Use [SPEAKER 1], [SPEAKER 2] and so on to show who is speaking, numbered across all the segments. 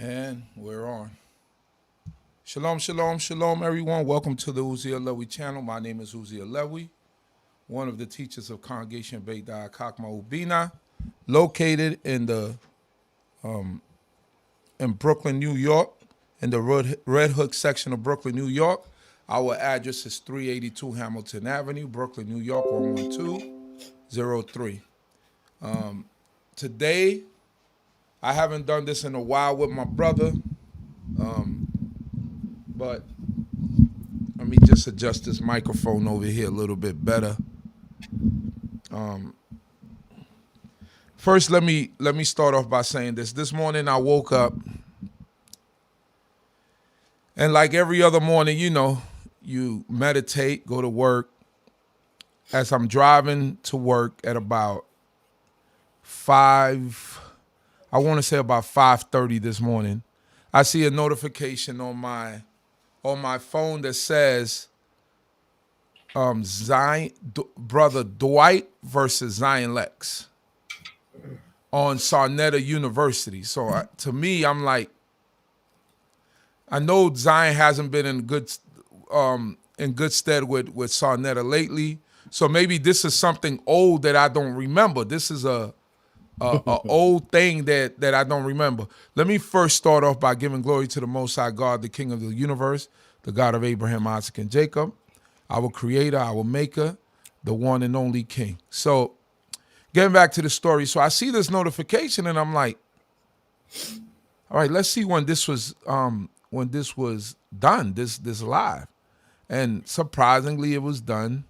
[SPEAKER 1] And we're on. Shalom, shalom, shalom, everyone. Welcome to the UZZIEL lEWI channel. My name is UZZIEL lEWI, one of the teachers of Congregation Beit Chakma Ubina, located in Brooklyn, New York, in the Red Hook section of Brooklyn, New York. Our address is 382 Hamilton Avenue, Brooklyn, New York, 11203. Today, I haven't done this in a while with my brother, but let me just adjust this microphone over here a little bit better. First, let me start off by saying this. This morning I woke up, and like every other morning, you meditate, go to work. As I'm driving to work at about 5:30 this morning, I see a notification on my phone that says Brother Dwight versus Zion Lex on Sarnetta University. So to me, I'm like, I know Zion hasn't been in good stead with Sarnetta lately. So maybe this is something old that I don't remember. This is a old thing that I don't remember. Let me first start off by giving glory to the Most High God, the King of the universe, the God of Abraham, Isaac, and Jacob, our creator, our maker, the one and only King. So getting back to the story, so I see this notification and I'm like, all right, let's see when this was done, this live. And surprisingly, it was done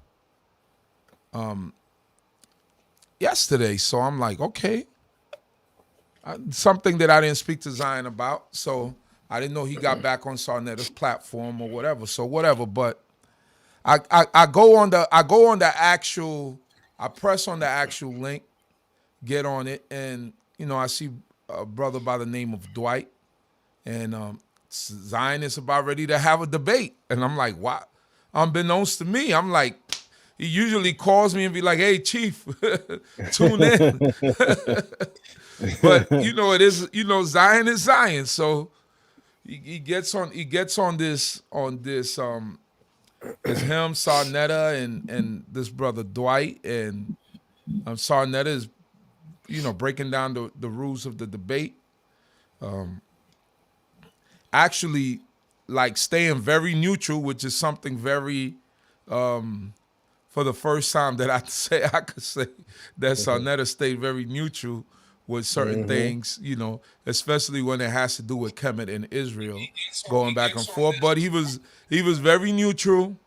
[SPEAKER 1] yesterday. So I'm like, okay, something that I didn't speak to Zion about. So I didn't know he got back on Sarnetta's platform or whatever. So whatever, but I press on the actual link, get on it, and I see a brother by the name of Dwight, and Zion is about ready to have a debate, and I'm like, wow. Unbeknownst to me, I'm like, he usually calls me and be like, hey, Chief, tune in. But it is, Zion is Zion, so he gets on this it's him, Sarnetta, and this brother Dwight, and Sarnetta is, breaking down the rules of the debate. Actually, like staying very neutral, which is something very, for the first time that I could say that Sarnetta stayed very neutral with certain things, especially when it has to do with Kemet and Israel, going back and forth. But he was very neutral,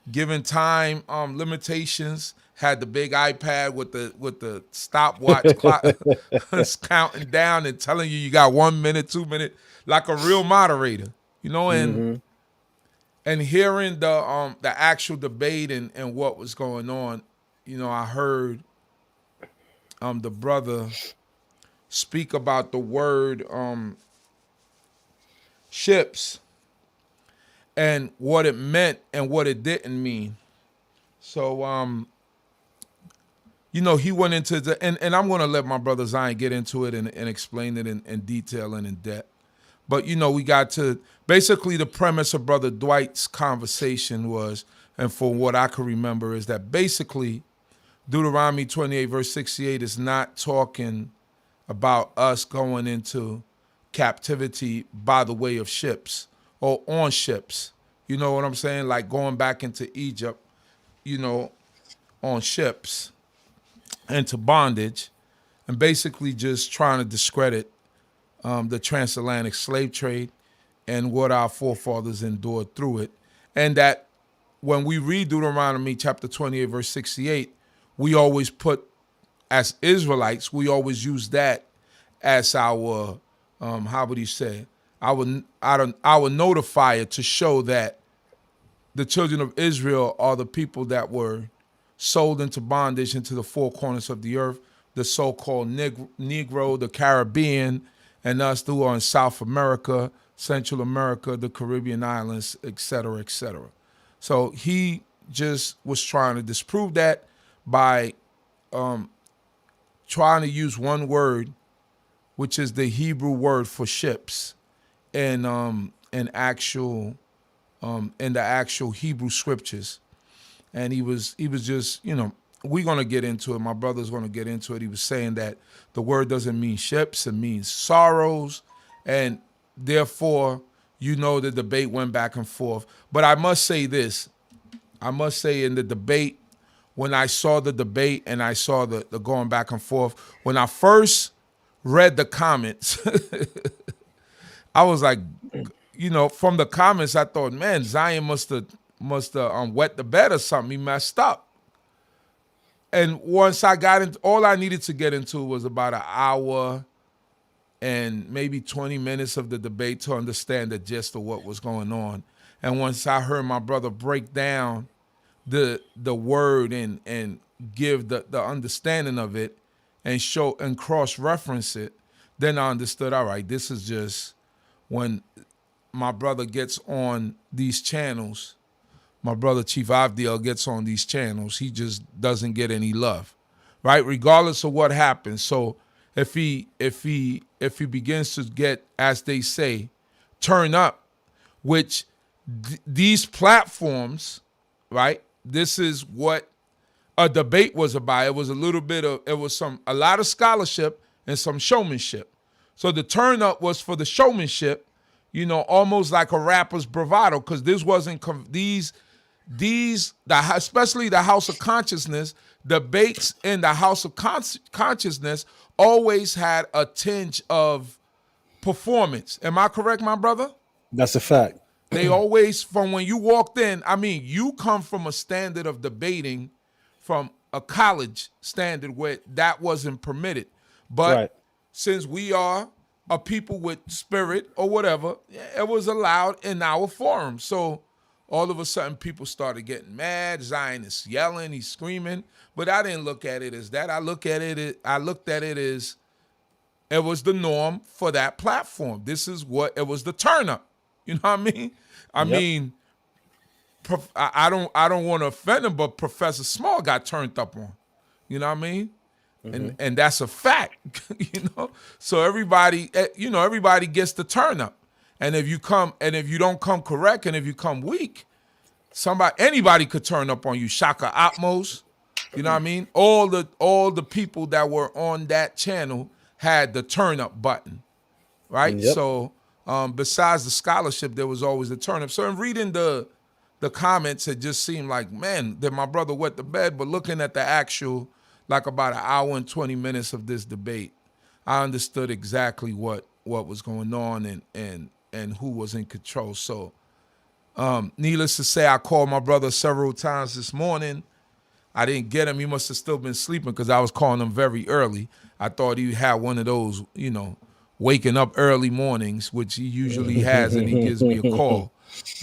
[SPEAKER 1] giving time limitations. Had the big iPad with the stopwatch clock counting down and telling you got 1 minute, 2 minutes, like a real moderator, and hearing the actual debate and what was going on, I heard the brother speak about the word ships and what it meant and what it didn't mean. So he went into and I'm going to let my brother Zion get into it and explain it in detail and in depth. But, we got to basically the premise of Brother Dwight's conversation was, and for what I can remember, is that basically Deuteronomy 28 verse 68 is not talking about us going into captivity by the way of ships or on ships. You know what I'm saying? Like going back into Egypt, on ships into bondage, and basically just trying to discredit the transatlantic slave trade and what our forefathers endured through it. And that when we read Deuteronomy chapter 28, verse 68, we always put, as Israelites, we always use that as our, our notifier to show that the children of Israel are the people that were sold into bondage into the four corners of the earth, the so-called Negro, the Caribbean, and us who are in South America, Central America, the Caribbean islands, et cetera, et cetera. So he just was trying to disprove that by trying to use one word, which is the Hebrew word for ships, in actual in the actual Hebrew scriptures. And he was just, we're gonna get into it. My brother's gonna get into it. He was saying that the word doesn't mean ships, it means sorrows, and therefore, the debate went back and forth. But I must say this. I must say in the debate, when I saw the debate and I saw the going back and forth, when I first read the comments, I was like, from the comments, I thought, man, Zion must have wet the bed or something. He messed up. And once I got into, all I needed to get into was about an hour and maybe 20 minutes of the debate to understand the gist of what was going on. And once I heard my brother break down the word and give the understanding of it and show and cross-reference it, then I understood, all right, this is just when my brother gets on these channels, my brother Chief AVDIEL gets on these channels, he just doesn't get any love, right? Regardless of what happens. So if he begins to get, as they say, turn up, which these platforms, right? This is what a debate was about. It was a lot of scholarship and some showmanship. So the turn up was for the showmanship, almost like a rapper's bravado, because this wasn't especially the House of Consciousness, debates in the House of Consciousness always had a tinge of performance. Am I correct, my brother?
[SPEAKER 2] That's a fact.
[SPEAKER 1] They always, from when you walked in, you come from a standard of debating from a college standard where that wasn't permitted. But
[SPEAKER 2] Right.
[SPEAKER 1] since we are a people with spirit or whatever, it was allowed in our forum. So all of a sudden people started getting mad. Zion is yelling, he's screaming. But I didn't look at it as that. I looked at it as it was the norm for that platform. This is what it was, the turn up. You know what I mean?
[SPEAKER 2] Yep.
[SPEAKER 1] I don't want to offend him, but Professor Small got turned up on. You know what I mean? And that's a fact. So everybody gets the turn up. And if you don't come correct, and if you come weak, anybody could turn up on you. Shaka Atmos, you know what I mean? All the people that were on that channel had the turn up button, right?
[SPEAKER 2] Yep.
[SPEAKER 1] So besides the scholarship, there was always the turn up. So in reading the comments, it just seemed like, man, that my brother wet the bed. But looking at the actual, like about an hour and 20 minutes of this debate, I understood exactly what was going on and who was in control. So needless to say, I called my brother several times this morning. I didn't get him. He must have still been sleeping because I was calling him very early. I thought he had one of those, waking up early mornings, which he usually has, and he gives me a call.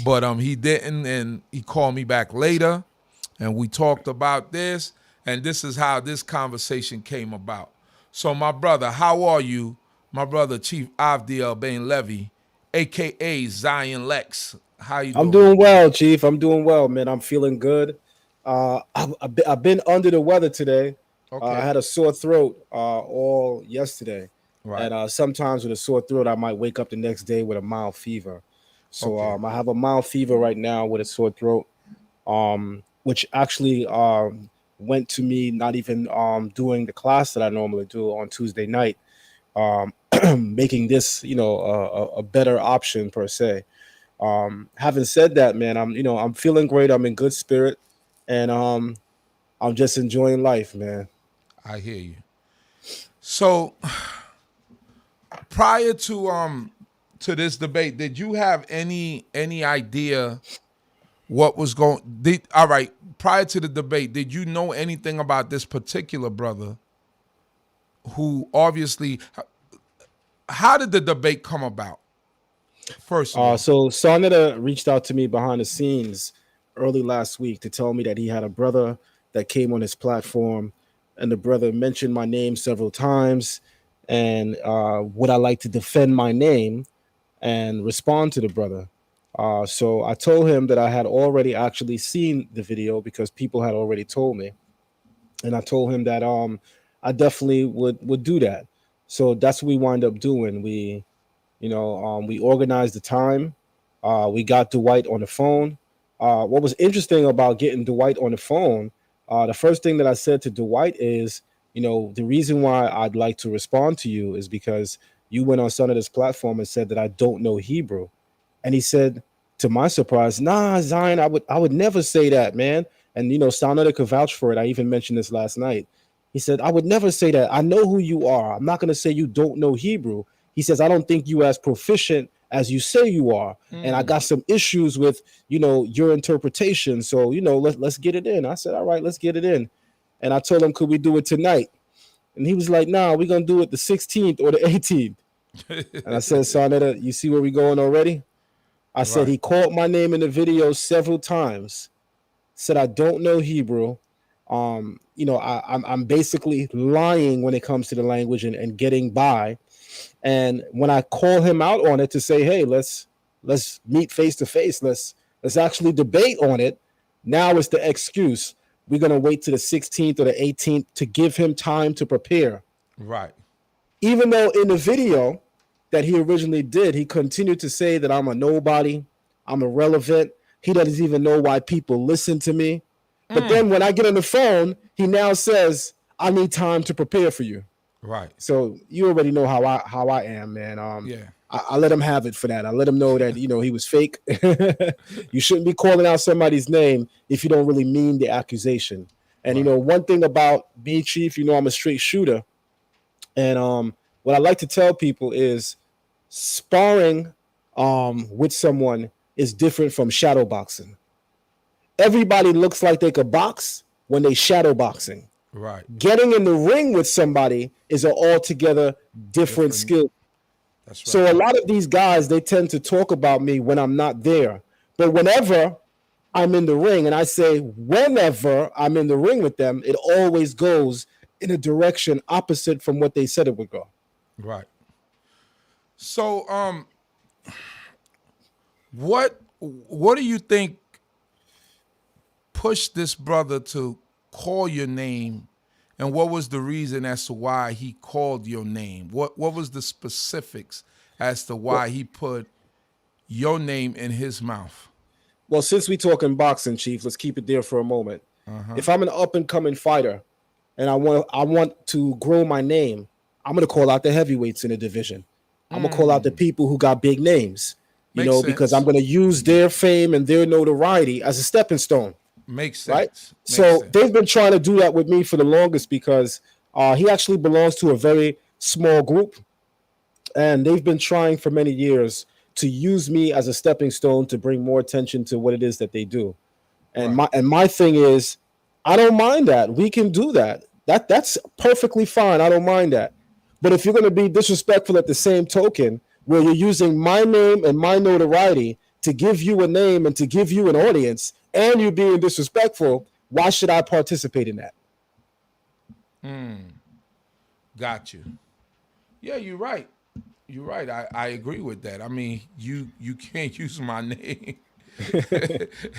[SPEAKER 1] But he didn't, and he called me back later, and we talked about this, and this is how this conversation came about. So, my brother, how are you? My brother, Chief AVDIEL lEWI, a.k.a. Zion Lex. How you
[SPEAKER 2] I'm
[SPEAKER 1] doing, my
[SPEAKER 2] doing
[SPEAKER 1] brother?
[SPEAKER 2] well, Chief. I'm doing well, man. I'm feeling good. I've been under the weather today. I
[SPEAKER 1] Okay.
[SPEAKER 2] had a sore throat all yesterday,
[SPEAKER 1] Right.
[SPEAKER 2] and sometimes with a sore throat, I might wake up the next day with a mild fever. So
[SPEAKER 1] Okay.
[SPEAKER 2] I have a mild fever right now with a sore throat, which actually went to me not even doing the class that I normally do on Tuesday night, um, making this a better option per se. Having said that, man, I'm feeling great. I'm in good spirit, and I'm just enjoying life, man.
[SPEAKER 1] I hear you. So, prior to this debate, did you have any idea what was going? All right. Prior to the debate, did you know anything about this particular brother? Who obviously, how did the debate come about? First of all,
[SPEAKER 2] So Sonata reached out to me behind the scenes early last week to tell me that he had a brother that came on his platform, and the brother mentioned my name several times, and would I like to defend my name and respond to the brother? So I told him that I had already actually seen the video because people had already told me, and I told him that I definitely would do that. So that's what we wind up doing. We We organized the time. We got Dwight on the phone. What was interesting about getting Dwight on the phone, the first thing that I said to Dwight is, the reason why I'd like to respond to you is because you went on Senator's platform and said that I don't know Hebrew. And he said, to my surprise, nah, Zion, I would never say that, man. And Senator could vouch for it. I even mentioned this last night. He said, I would never say that. I know who you are. I'm not going to say you don't know Hebrew. He says, I don't think you as proficient as you say you are. And I got some issues with, your interpretation. So, let's get it in. I said, all right, let's get it in. And I told him, could we do it tonight? And he was like, nah, we're going to do it the 16th or the 18th. And I said, Senator, you see where we're going already? I said, he called my name in the video several times, said, I don't know Hebrew. I'm basically lying when it comes to the language and getting by. And when I call him out on it to say, hey, let's meet face to face, let's actually debate on it. Now it's the excuse. We're going to wait to the 16th or the 18th to give him time to prepare.
[SPEAKER 1] Right.
[SPEAKER 2] Even though in the video that he originally did, he continued to say that I'm a nobody, I'm irrelevant. He doesn't even know why people listen to me. But then when I get on the phone, he now says, I need time to prepare for you.
[SPEAKER 1] Right.
[SPEAKER 2] So you already know how I am, man.
[SPEAKER 1] Yeah.
[SPEAKER 2] I let him have it for that. I let him know that, he was fake. You shouldn't be calling out somebody's name if you don't really mean the accusation. And, one thing about me, Chief, I'm a straight shooter. And what I like to tell people is sparring with someone is different from shadow boxing. Everybody looks like they could box when they shadow boxing.
[SPEAKER 1] Right.
[SPEAKER 2] Getting in the ring with somebody is an altogether different skill.
[SPEAKER 1] That's right.
[SPEAKER 2] So a lot of these guys, they tend to talk about me when I'm not there. But whenever I'm in the ring, and I say whenever I'm in the ring with them, it always goes in a direction opposite from what they said it would go.
[SPEAKER 1] Right. So, what do you think pushed this brother to call your name, and what was the reason as to why he called your name? What was the specifics as to why he put your name in his mouth?
[SPEAKER 2] Well, since we talking boxing, Chief, let's keep it there for a moment. If I'm an up and coming fighter and I want to grow my name, I'm gonna call out the heavyweights in the division. I'm gonna call out the people who got big names, because I'm gonna use their fame and their notoriety as a stepping stone.
[SPEAKER 1] Makes sense.
[SPEAKER 2] Right?
[SPEAKER 1] Makes
[SPEAKER 2] so
[SPEAKER 1] sense.
[SPEAKER 2] They've been trying to do that with me for the longest because he actually belongs to a very small group, and they've been trying for many years to use me as a stepping stone to bring more attention to what it is that they do. And my thing is, I don't mind that. We can do that. That's perfectly fine. I don't mind that. But if you're going to be disrespectful at the same token, where you're using my name and my notoriety to give you a name and to give you an audience, and you're being disrespectful, why should I participate in that?
[SPEAKER 1] Got you. Yeah, you're right. You're right. I agree with that. I mean, you can't use my name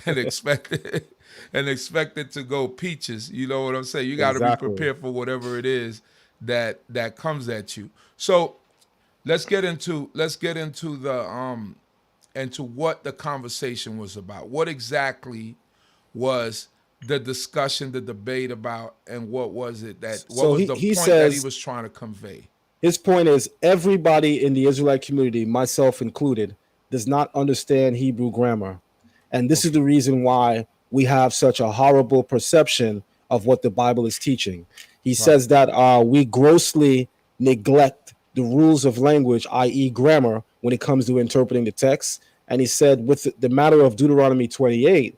[SPEAKER 1] and expect it to go peaches. You know what I'm saying? You got to be prepared for whatever it is that comes at you. So let's get into the into what the conversation was about. What exactly was the discussion, the debate about, and what was it that what was the point that he was trying to convey?
[SPEAKER 2] His point is everybody in the Israelite community, myself included, does not understand Hebrew grammar. And this is the reason why we have such a horrible perception of what the Bible is teaching. He says that we grossly neglect the rules of language, i.e. grammar, when it comes to interpreting the text. And he said with the matter of Deuteronomy 28,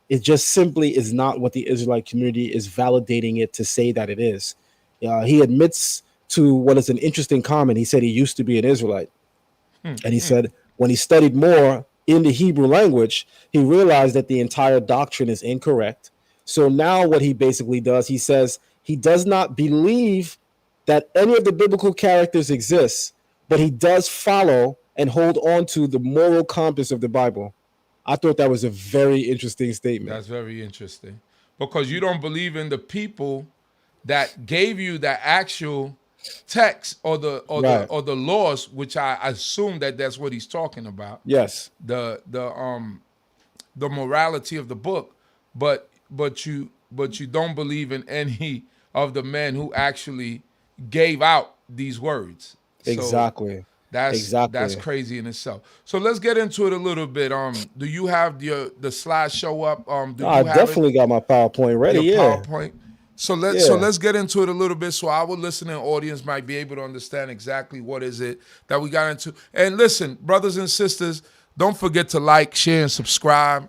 [SPEAKER 2] it just simply is not what the Israelite community is validating it to say that it is. He admits to what is an interesting comment. He said he used to be an Israelite. And he said when he studied more in the Hebrew language, he realized that the entire doctrine is incorrect. So now what he basically does, he says he does not believe that any of the biblical characters exist, but he does follow and hold on to the moral compass of the Bible. I thought that was a very interesting statement.
[SPEAKER 1] That's very interesting. Because you don't believe in the people that gave you the actual text or the
[SPEAKER 2] Right.
[SPEAKER 1] laws, which I assume that that's what he's talking about.
[SPEAKER 2] Yes.
[SPEAKER 1] The morality of the book, but you don't believe in any of the men who actually gave out these words. So
[SPEAKER 2] Exactly.
[SPEAKER 1] that's
[SPEAKER 2] Exactly.
[SPEAKER 1] crazy in itself. So let's get into it a little bit. Do you have the slideshow up? Do
[SPEAKER 2] No, I
[SPEAKER 1] you have it?
[SPEAKER 2] definitely got my PowerPoint ready.
[SPEAKER 1] Your
[SPEAKER 2] Yeah.
[SPEAKER 1] PowerPoint. So
[SPEAKER 2] Yeah.
[SPEAKER 1] let's get into it a little bit so our listening audience might be able to understand exactly what is it that we got into. And listen, brothers and sisters, don't forget to like, share, and subscribe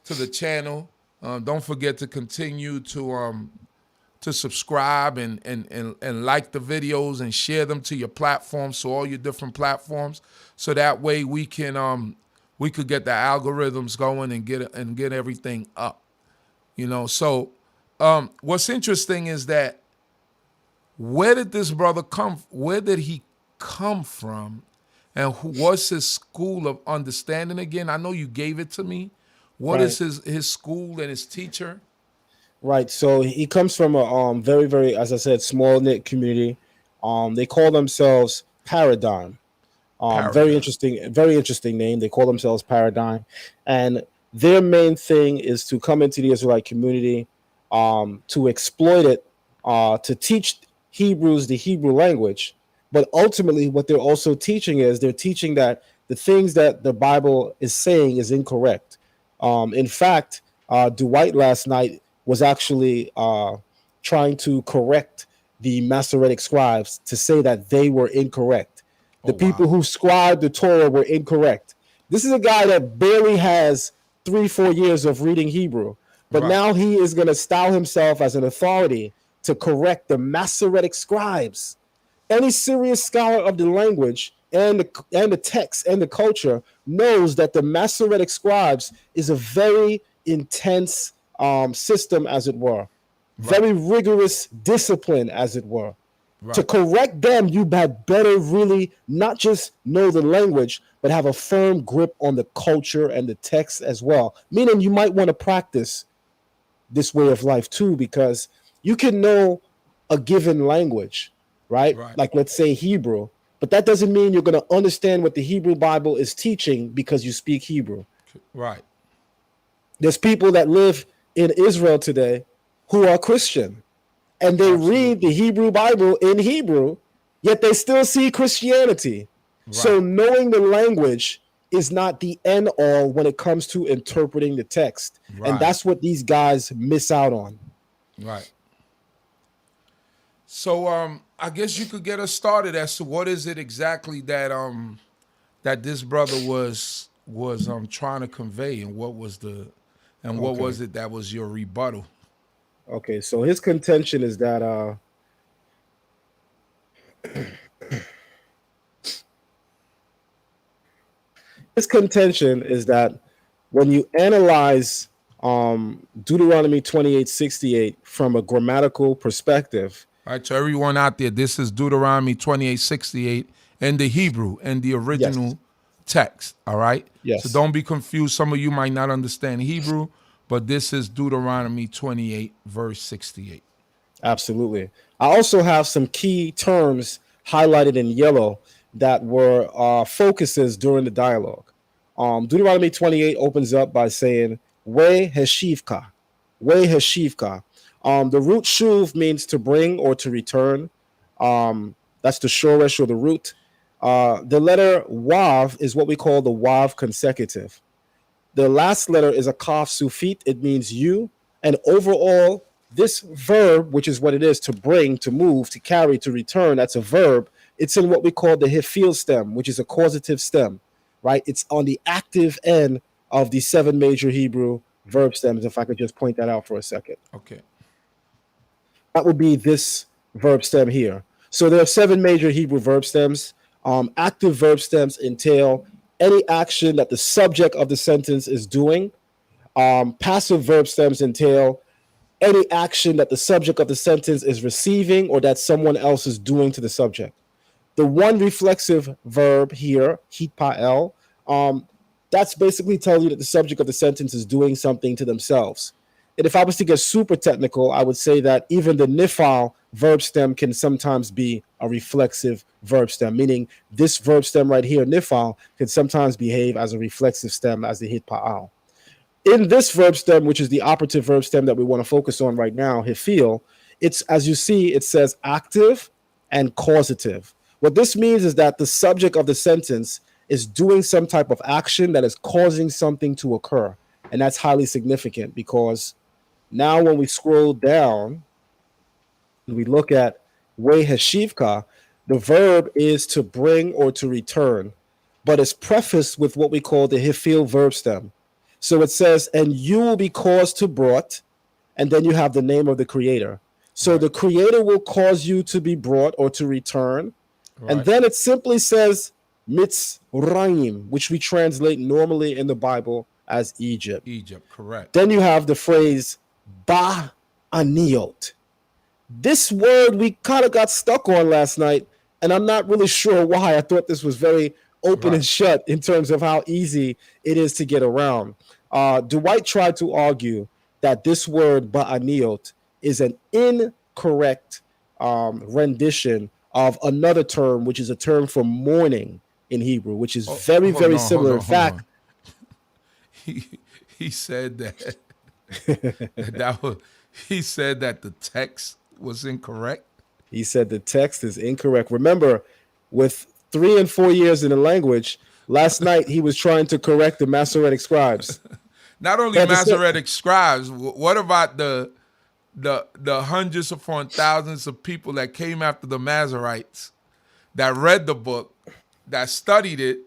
[SPEAKER 1] to the channel. Don't forget to continue to subscribe and like the videos and share them to your platforms, so all your different platforms, so that way we could get the algorithms going and get everything up. So what's interesting is that where did this brother come? Where did he come from, and what's his school of understanding again? I know you gave it to me. What is
[SPEAKER 2] Right.
[SPEAKER 1] his school and his teacher?
[SPEAKER 2] Right. So he comes from a very, very, as I said, small knit community. They call themselves Paradigm.
[SPEAKER 1] Paradigm.
[SPEAKER 2] Very interesting name. They call themselves Paradigm, and their main thing is to come into the Israelite community, to exploit it, to teach Hebrews the Hebrew language. But ultimately, what they're also teaching is they're teaching that the things that the Bible is saying is incorrect. In fact, Dwight last night was actually trying to correct the Masoretic scribes to say that they were incorrect.
[SPEAKER 1] Oh
[SPEAKER 2] The people
[SPEAKER 1] wow.
[SPEAKER 2] who scribed the Torah were incorrect. This is a guy that barely has 3-4 years of reading Hebrew, but
[SPEAKER 1] Right.
[SPEAKER 2] now he is going to style himself as an authority to correct the Masoretic scribes. Any serious scholar of the language and the text and the culture knows that the Masoretic scribes is a very intense system, as it were,
[SPEAKER 1] Right.
[SPEAKER 2] very rigorous discipline, as it were. To
[SPEAKER 1] Right.
[SPEAKER 2] correct them, you had better really not just know the language, but have a firm grip on the culture and the text as well. Meaning, you might want to practice this way of life too, because you can know a given language, right?
[SPEAKER 1] Right.
[SPEAKER 2] Like, let's say Hebrew, but that doesn't mean you're going to understand what the Hebrew Bible is teaching because you speak Hebrew.
[SPEAKER 1] Right.
[SPEAKER 2] There's people that live in Israel today who are Christian, and they read
[SPEAKER 1] Absolutely.
[SPEAKER 2] the Hebrew Bible in Hebrew, yet they still see Christianity. So
[SPEAKER 1] Right.
[SPEAKER 2] knowing the language is not the end all when it comes to interpreting the text. And
[SPEAKER 1] Right.
[SPEAKER 2] that's what these guys miss out on.
[SPEAKER 1] Right. So I guess you could get us started as to what is it exactly that this brother was trying to convey, and what
[SPEAKER 2] Okay.
[SPEAKER 1] was it that was your rebuttal?
[SPEAKER 2] Okay. So his contention is that when you analyze Deuteronomy 28:68 from a grammatical perspective,
[SPEAKER 1] All right, to everyone out there, this is Deuteronomy 28:68 in the Hebrew and the
[SPEAKER 2] yes,
[SPEAKER 1] original text. All right, so
[SPEAKER 2] yes,
[SPEAKER 1] don't be confused. Some of you might not understand Hebrew, but this is Deuteronomy 28 verse 68.
[SPEAKER 2] absolutely. I also have some key terms highlighted in yellow that were focuses during the dialogue. Deuteronomy 28 opens up by saying, We heshivka, We heshivka. The root shuv means to bring or to return. That's the shoresh or the root. The letter wav is what we call the wav consecutive. The last letter is a kaf sufit. It means you. And overall, this verb, which is what it is, to bring, to move, to carry, to return, that's a verb. It's in what we call the hifil stem, which is a causative stem, right? It's on the active end of the 7 major Hebrew verb stems, if I could just point that out for a second.
[SPEAKER 1] Okay.
[SPEAKER 2] That would be this verb stem here. So there are 7 major Hebrew verb stems. Active verb stems entail any action that the subject of the sentence is doing. Passive verb stems entail any action that the subject of the sentence is receiving or that someone else is doing to the subject. The one reflexive verb here, hitpa'el, that's basically telling you that the subject of the sentence is doing something to themselves. And if I was to get super technical, I would say that even the nifal verb stem can sometimes be a reflexive verb stem, meaning this verb stem right here, nifal, can sometimes behave as a reflexive stem as the hit pa'al. In this verb stem, which is the operative verb stem that we want to focus on right now, hifil, it's, as you see, it says active and causative. What this means is that the subject of the sentence is doing some type of action that is causing something to occur. And that's highly significant because now when we scroll down, we look at we hashivka, the verb is to bring or to return, but it's prefaced with what we call the hifil verb stem. So it says, and you will be caused to brought, and then you have the name of the creator. So
[SPEAKER 1] Right.
[SPEAKER 2] the creator will cause you to be brought or to return.
[SPEAKER 1] Right.
[SPEAKER 2] And then it simply says mitzrayim, which we translate normally in the Bible as Egypt.
[SPEAKER 1] Egypt, correct.
[SPEAKER 2] Then you have the phrase ba aniot. This word we kind of got stuck on last night, and I'm not really sure why. I thought this was very open and shut in terms of how easy it is to get around. Dwight tried to argue that this word ba'aniot is an incorrect rendition of another term, which is a term for mourning in Hebrew, which is very similar. In fact,
[SPEAKER 1] he said that he said that the text was incorrect.
[SPEAKER 2] He said the text is incorrect. Remember, with 3 and 4 years in the language, last night he was trying to correct the Masoretic scribes.
[SPEAKER 1] Not only Masoretic scribes, what about the hundreds upon thousands of people that came after the Masoretes, that read the book, that studied it,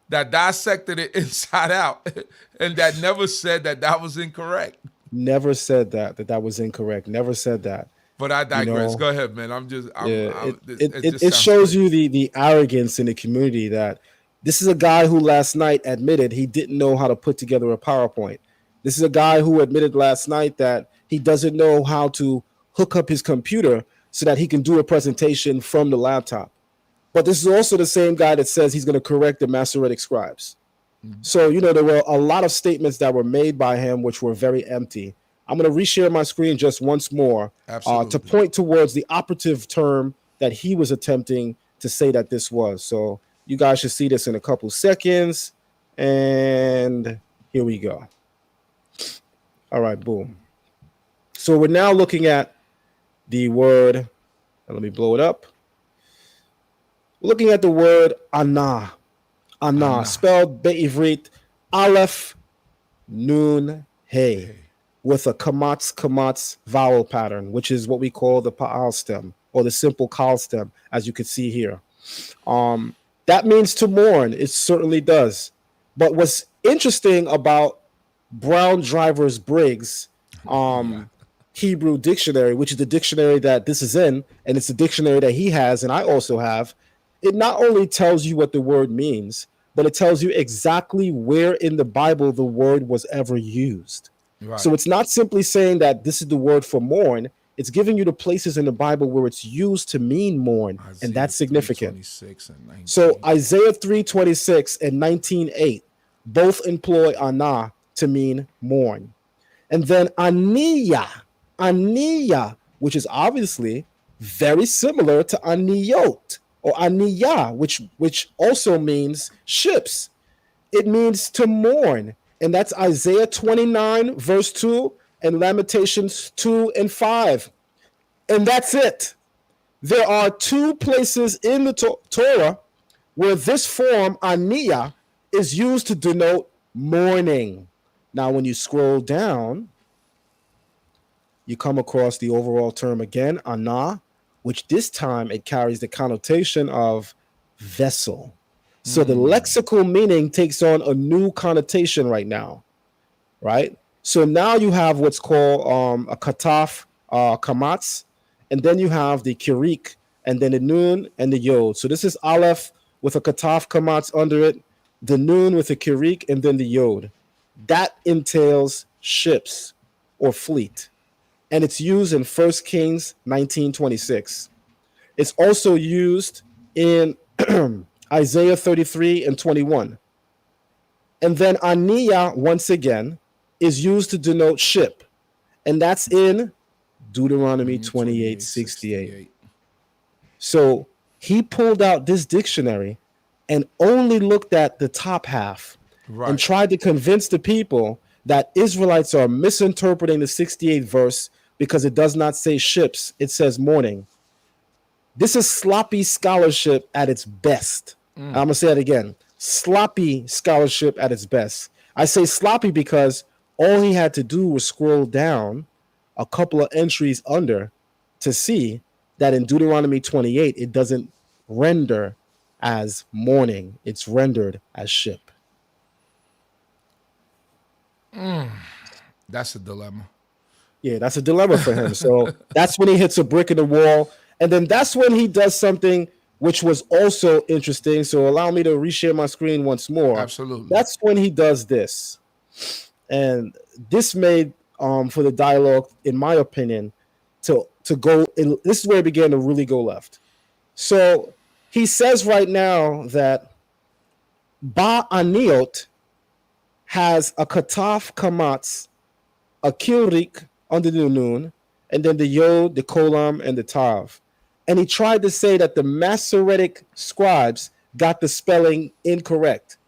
[SPEAKER 1] that dissected it inside out, and that never said that that was incorrect?
[SPEAKER 2] Never said that was incorrect. Never said that.
[SPEAKER 1] But I digress. Go ahead, man.
[SPEAKER 2] It shows you the arrogance in the community that this is a guy who last night admitted he didn't know how to put together a PowerPoint. This is a guy who admitted last night that he doesn't know how to hook up his computer so that he can do a presentation from the laptop. But this is also the same guy that says he's going to correct the Masoretic scribes. Mm-hmm. So, there were a lot of statements that were made by him which were very empty. I'm going to reshare my screen just once more to point towards the operative term that he was attempting to say that this was. So you guys should see this in a couple seconds. And here we go. All right, boom. So we're now looking at the word. Let me blow it up. We're looking at the word ana. Ana, spelled be'ivrit, aleph, nun, hey, with a kamatz vowel pattern, which is what we call the pa'al stem or the simple kal stem, as you can see here. That means to mourn. It certainly does. But what's interesting about Brown Drivers Briggs Hebrew dictionary, which is the dictionary that this is in, and it's the dictionary that he has and I also have, it not only tells you what the word means, but it tells you exactly where in the Bible the word was ever used. Right. So it's not simply saying that this is the word for mourn. It's giving you the places in the Bible where it's used to mean mourn, Isaiah, and that's significant. So Isaiah 3:26 and 19:8 both employ ana to mean mourn. And then aniya, which is obviously very similar to aniyot or aniyah, which also means ships. It means to mourn. And that's Isaiah 29, verse 2, and Lamentations 2 and 5. And that's it. There are 2 places in the Torah where this form, aniyah, is used to denote mourning. Now, when you scroll down, you come across the overall term again, ana, which this time it carries the connotation of vessel. So the lexical meaning takes on a new connotation right now, right? So now you have what's called a kataf, kamatz, and then you have the kirik, and then the nun and the yod. So this is aleph with a kataf kamatz under it, the nun with a kirik, and then the yod. That entails ships or fleet. And it's used in 1 Kings 19:26. It's also used in Isaiah 33 and 21. And then aniyah, once again, is used to denote ship. And that's in Deuteronomy 28:68. So he pulled out this dictionary and only looked at the top half and
[SPEAKER 1] Right.
[SPEAKER 2] tried to convince the people that Israelites are misinterpreting the 68th verse because it does not say ships, it says morning. This is sloppy scholarship at its best. I'm going to say it again. Sloppy scholarship at its best. I say sloppy because all he had to do was scroll down a couple of entries under to see that in Deuteronomy 28, it doesn't render as morning, it's rendered as ship.
[SPEAKER 1] That's a dilemma.
[SPEAKER 2] Yeah, that's a dilemma for him. So that's when he hits a brick in the wall. And then that's when he does something which was also interesting. So allow me to reshare my screen once more.
[SPEAKER 1] Absolutely.
[SPEAKER 2] That's when he does this. And this made for the dialogue, in my opinion, to go in, this is where it began to really go left. So he says right now that Ba'aniot has a kataf kamatz, a kilrik under the noon, and then the yod, the kolam, and the tav. And he tried to say that the Masoretic scribes got the spelling incorrect.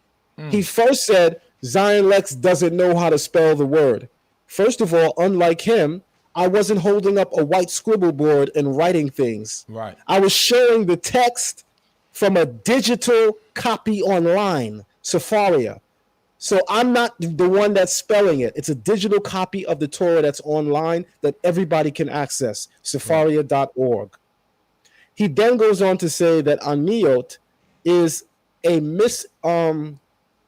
[SPEAKER 2] He first said Zion Lex doesn't know how to spell the word. First of all, unlike him, I wasn't holding up a white scribble board and writing things.
[SPEAKER 1] Right.
[SPEAKER 2] I was showing the text from a digital copy online, Safaria. So I'm not the one that's spelling it. It's a digital copy of the Torah that's online that everybody can access, safaria.org. He then goes on to say that aniot is a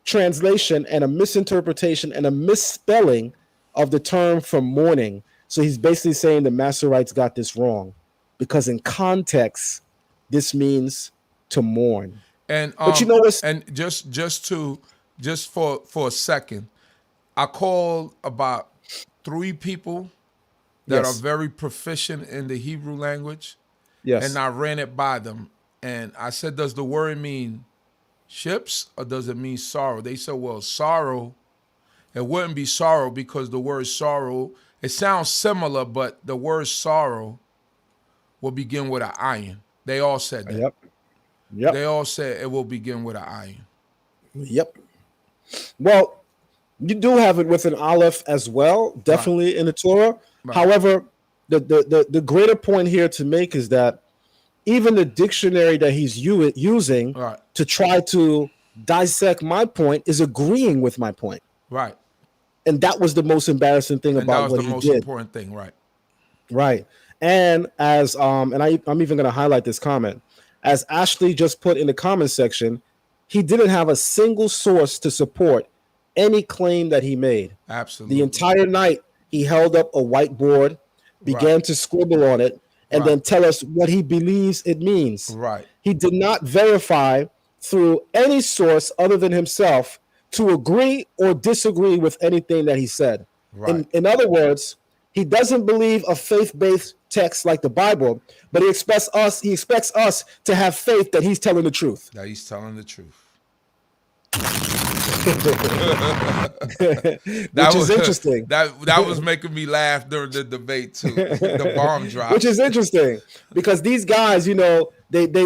[SPEAKER 2] translation and a misinterpretation and a misspelling of the term from morning. So he's basically saying the Masoretes got this wrong because in context, this means to mourn.
[SPEAKER 1] And
[SPEAKER 2] But you know what's
[SPEAKER 1] and just for a second, I called about 3 people that are
[SPEAKER 2] yes,
[SPEAKER 1] very proficient in the Hebrew language,
[SPEAKER 2] yes,
[SPEAKER 1] and I ran it by them, and I said, "Does the word mean ships or does it mean sorrow?" They said, "Well, sorrow. It wouldn't be sorrow because the word sorrow, it sounds similar, but the word sorrow will begin with an iron." They all said that.
[SPEAKER 2] yep, yep,
[SPEAKER 1] They all said it will begin with an iron.
[SPEAKER 2] yep. Well, you do have it with an aleph as well,
[SPEAKER 1] Right.
[SPEAKER 2] definitely in the Torah.
[SPEAKER 1] Right.
[SPEAKER 2] However, the greater point here to make is that even the dictionary that he's using
[SPEAKER 1] Right.
[SPEAKER 2] to try to dissect my point is agreeing with my point.
[SPEAKER 1] Right.
[SPEAKER 2] And that was the most embarrassing thing
[SPEAKER 1] And that
[SPEAKER 2] about
[SPEAKER 1] was
[SPEAKER 2] what
[SPEAKER 1] the
[SPEAKER 2] he
[SPEAKER 1] most
[SPEAKER 2] did.
[SPEAKER 1] important thing. Right.
[SPEAKER 2] Right. And as I'm even going to highlight this comment. As Ashley just put in the comment section, he didn't have a single source to support any claim that he made. The
[SPEAKER 1] Absolutely.
[SPEAKER 2] entire night he held up a whiteboard,
[SPEAKER 1] Right.
[SPEAKER 2] began to scribble on it, and
[SPEAKER 1] Right.
[SPEAKER 2] then tell us what he believes it means.
[SPEAKER 1] Right.
[SPEAKER 2] He did not verify through any source other than himself to agree or disagree with anything that he said.
[SPEAKER 1] Right.
[SPEAKER 2] In other words, he doesn't believe a faith-based text like the Bible, but he expects us to have faith that he's telling the truth.
[SPEAKER 1] That he's telling the truth. That
[SPEAKER 2] Which is
[SPEAKER 1] was
[SPEAKER 2] interesting.
[SPEAKER 1] that was making me laugh during the debate too. The bomb
[SPEAKER 2] Which
[SPEAKER 1] drops.
[SPEAKER 2] is interesting because these guys, they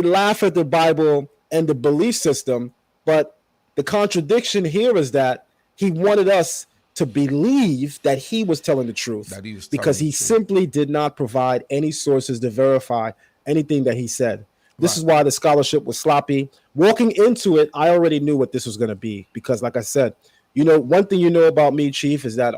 [SPEAKER 2] laugh at the Bible and the belief system, but the contradiction here is that he wanted us to believe that he was telling the truth
[SPEAKER 1] That he was telling
[SPEAKER 2] because
[SPEAKER 1] the
[SPEAKER 2] he
[SPEAKER 1] truth.
[SPEAKER 2] simply did not provide any sources to verify anything that he said. This
[SPEAKER 1] Right.
[SPEAKER 2] is why the scholarship was sloppy. Walking into it, I already knew what this was going to be because, like I said, one thing you know about me, Chief, is that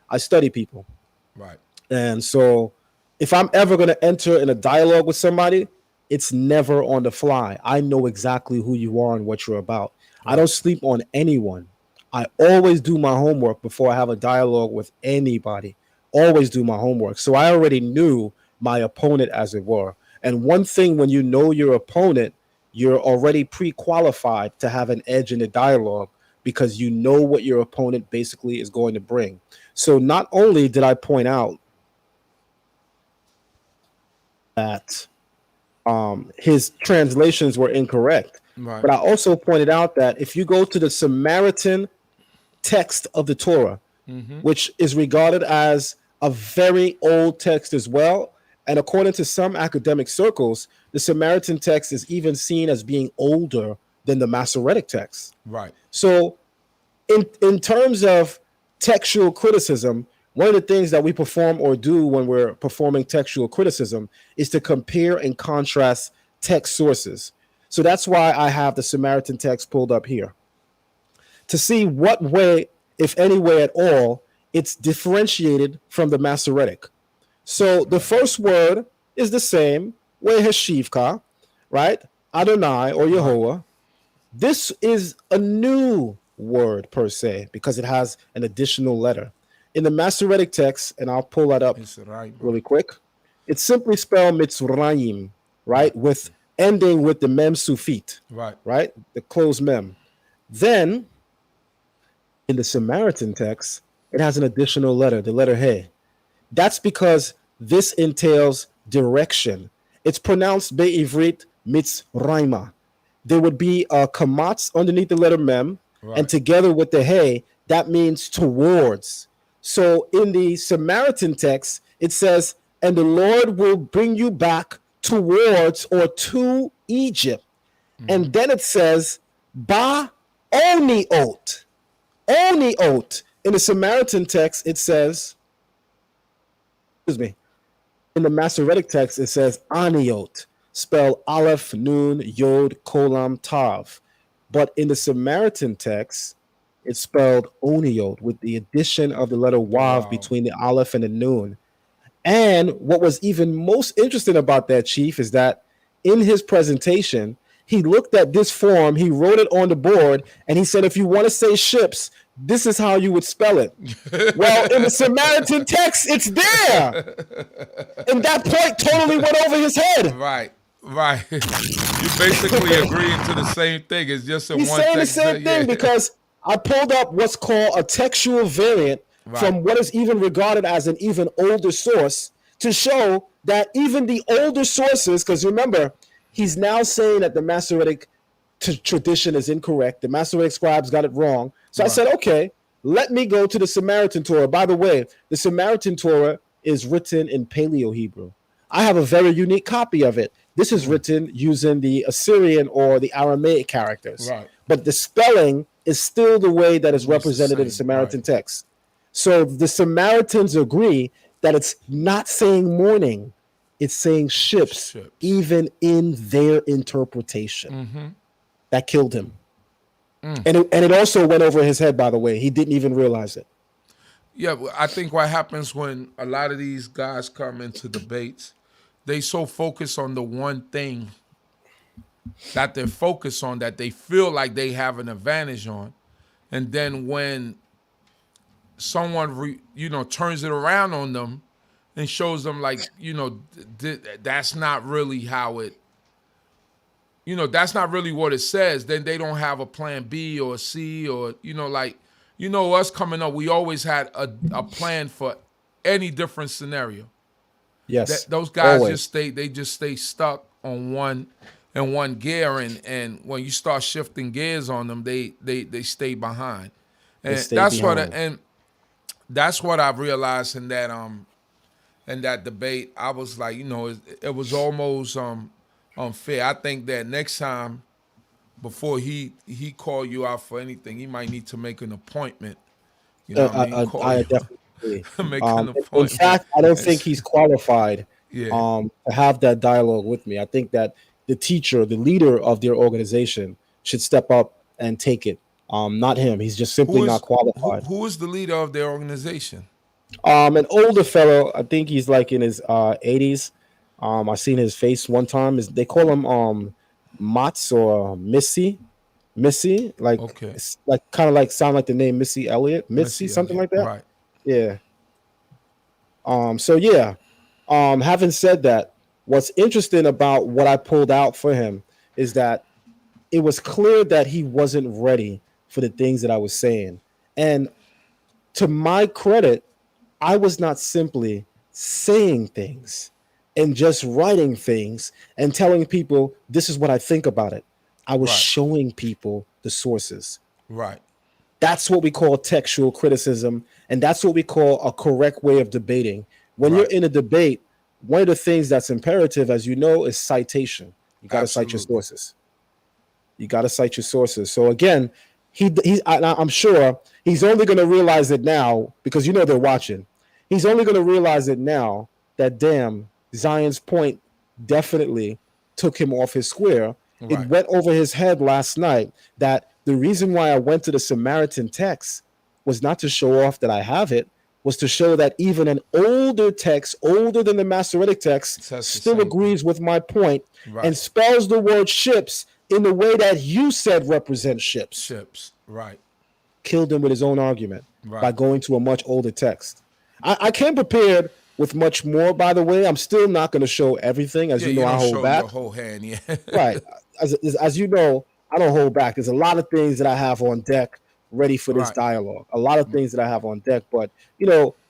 [SPEAKER 2] I study people.
[SPEAKER 1] Right.
[SPEAKER 2] And so if I'm ever going to enter in a dialogue with somebody, it's never on the fly. I know exactly who you are and what you're about. I
[SPEAKER 1] Right.
[SPEAKER 2] don't sleep on anyone. I always do my homework before I have a dialogue with anybody. Always do my homework. So I already knew my opponent, as it were. And one thing, when you know your opponent, you're already pre-qualified to have an edge in the dialogue because you know what your opponent basically is going to bring. So not only did I point out that his translations were incorrect,
[SPEAKER 1] Right.
[SPEAKER 2] but I also pointed out that if you go to the Samaritan Text of the Torah, which is regarded as a very old text as well, And according to some academic circles, the Samaritan text is even seen as being older than the Masoretic text.
[SPEAKER 1] Right.
[SPEAKER 2] So, in terms of textual criticism, one of the things that we perform or do when we're performing textual criticism is to compare and contrast text sources. So that's why I have the Samaritan text pulled up here to see what way, if any way at all, it's differentiated from the Masoretic. So the first word is the same, Weheshivka, right? Adonai or Yehovah. This is a new word per se because it has an additional letter. In the Masoretic text, and I'll pull that up
[SPEAKER 1] It's right, bro.
[SPEAKER 2] really quick, it's simply spelled Mitzrayim,
[SPEAKER 1] Right.
[SPEAKER 2] right? With ending with the mem sufit,
[SPEAKER 1] Right.
[SPEAKER 2] right? The closed mem. Then in the Samaritan text, it has an additional letter, the letter He. That's because this entails direction. It's pronounced Be'ivrit Mitzrayma. There would be a kamatz underneath the letter mem,
[SPEAKER 1] Right.
[SPEAKER 2] and together with the He, that means towards. So in the Samaritan text, it says, and the Lord will bring you back towards or to Egypt. And then it says, Ba Oniot. Oniot. In the Samaritan text, it says, excuse me, in the Masoretic text, it says Aniot, spelled Aleph, Nun, Yod, Kolam, Tav. But in the Samaritan text, it's spelled Oniot with the addition of the letter Wav
[SPEAKER 1] Wow.
[SPEAKER 2] between the Aleph and the Nun. And what was even most interesting about that, Chief, is that in his presentation, he looked at this form, he wrote it on the board, and he said, if you want to say ships, this is how you would spell it. Well, in the Samaritan text, it's there. And that point totally went over his head.
[SPEAKER 1] Right. Right. You basically agreeing to the same thing. It's just in
[SPEAKER 2] He's
[SPEAKER 1] one
[SPEAKER 2] saying
[SPEAKER 1] text.
[SPEAKER 2] the same thing because I pulled up what's called a textual variant from what is even regarded as an even older source to show that even the older sources, because remember, he's now saying that the Masoretic tradition is incorrect. The Masoretic scribes got it wrong. So I said, okay, let me go to the Samaritan Torah. By the way, the Samaritan Torah is written in Paleo Hebrew. I have a very unique copy of it. This is written using the Assyrian or the Aramaic characters.
[SPEAKER 1] Right.
[SPEAKER 2] But the spelling is still the way that is represented in the Samaritan text. So the Samaritans agree that it's not saying morning, it's saying ships. Even in their interpretation. That killed him. And it also went over his head, by the way. He didn't even realize it.
[SPEAKER 1] Yeah, I think what happens when a lot of these guys come into debates, they so focus on the one thing that they're focused on that they feel like they have an advantage on. And then when someone, turns it around on them and shows them like, that's not really how it, that's not really what it says, then they don't have a plan B or C or, us coming up, we always had a plan for any different scenario.
[SPEAKER 2] Yes.
[SPEAKER 1] Those guys
[SPEAKER 2] always.
[SPEAKER 1] just stay stuck on one gear, and when you start shifting gears on them, they stay behind. And that's what I've realized in that debate. I was like, it was almost unfair. I think that next time, before he call you out for anything, he might need to make an appointment. You know what I mean?
[SPEAKER 2] I definitely agree.
[SPEAKER 1] Make an appointment.
[SPEAKER 2] In fact, I don't think he's qualified to have that dialogue with me. I think that the teacher, the leader of their organization, should step up and take it. Not him. He's just simply not qualified.
[SPEAKER 1] Who is the leader of their organization?
[SPEAKER 2] An older fellow. I think he's like in his 80s. I seen his face one time. They call him Mats or Missy, like it's like kind of like sound like the name Missy Elliott, Missy something like that.
[SPEAKER 1] Right.
[SPEAKER 2] Yeah. So yeah. Having said that, what's interesting about what I pulled out for him is that it was clear that he wasn't ready for the things that I was saying. And to my credit, I was not simply saying things and just writing things and telling people this is what I think about it. I was showing people the sources.
[SPEAKER 1] Right.
[SPEAKER 2] That's what we call textual criticism, and that's what we call a correct way of debating. When you're in a debate, one of the things that's imperative, as you know, is citation. You got to cite your
[SPEAKER 1] Absolutely.
[SPEAKER 2] sources. You got to cite your sources. So again, I'm sure he's only going to realize it now because they're watching. He's only going to realize it now that damn Zion's point definitely took him off his square. It
[SPEAKER 1] Right.
[SPEAKER 2] went over his head last night that the reason why I went to the Samaritan text was not to show off that I have it, was to show that even an older text, older than the Masoretic text,
[SPEAKER 1] Says the
[SPEAKER 2] still
[SPEAKER 1] same thing.
[SPEAKER 2] agrees with my point and
[SPEAKER 1] Right.
[SPEAKER 2] spells the word ships in the way that you said represents ships.
[SPEAKER 1] Ships. Right.
[SPEAKER 2] Killed him with his own argument by
[SPEAKER 1] Right.
[SPEAKER 2] going to a much older text. I came prepared with much more, by the way. I'm still not going to show everything. As
[SPEAKER 1] Yeah,
[SPEAKER 2] you
[SPEAKER 1] you
[SPEAKER 2] know, I
[SPEAKER 1] don't
[SPEAKER 2] hold
[SPEAKER 1] show
[SPEAKER 2] back.
[SPEAKER 1] your whole hand, yeah.
[SPEAKER 2] Right. As you know, I don't hold back. There's a lot of things that I have on deck ready for this
[SPEAKER 1] Right.
[SPEAKER 2] dialogue. A lot of things that I have on deck. But,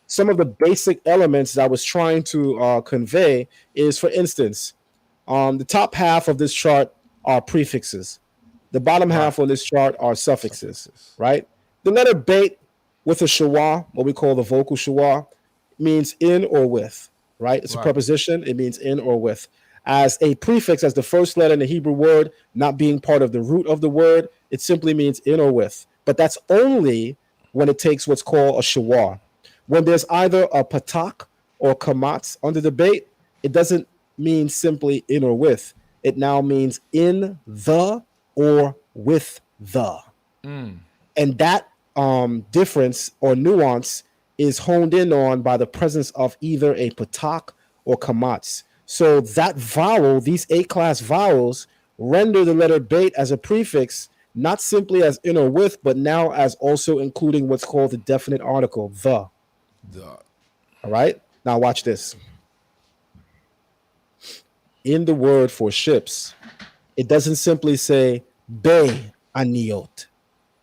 [SPEAKER 2] some of the basic elements that I was trying to convey is, for instance, the top half of this chart are prefixes. The bottom
[SPEAKER 1] Right.
[SPEAKER 2] half on this chart are suffixes,
[SPEAKER 1] Suffixes.
[SPEAKER 2] right? The letter bait with a schwa, what we call the vocal schwa, means in or with, right? It's a
[SPEAKER 1] Right.
[SPEAKER 2] preposition. It means in or with. As a prefix, as the first letter in the Hebrew word, not being part of the root of the word, it simply means in or with. But that's only when it takes what's called a schwa. When there's either a patak or kamatz under the bait, it doesn't mean simply in or with. It now means in the or with the. And that difference or nuance is honed in on by the presence of either a patak or kamatz. So that vowel, these A-class vowels, render the letter bait as a prefix, not simply as in or with, but now as also including what's called the definite article, the.
[SPEAKER 1] Duh.
[SPEAKER 2] All right? Now watch this. In the word for ships, it doesn't simply say be aniot,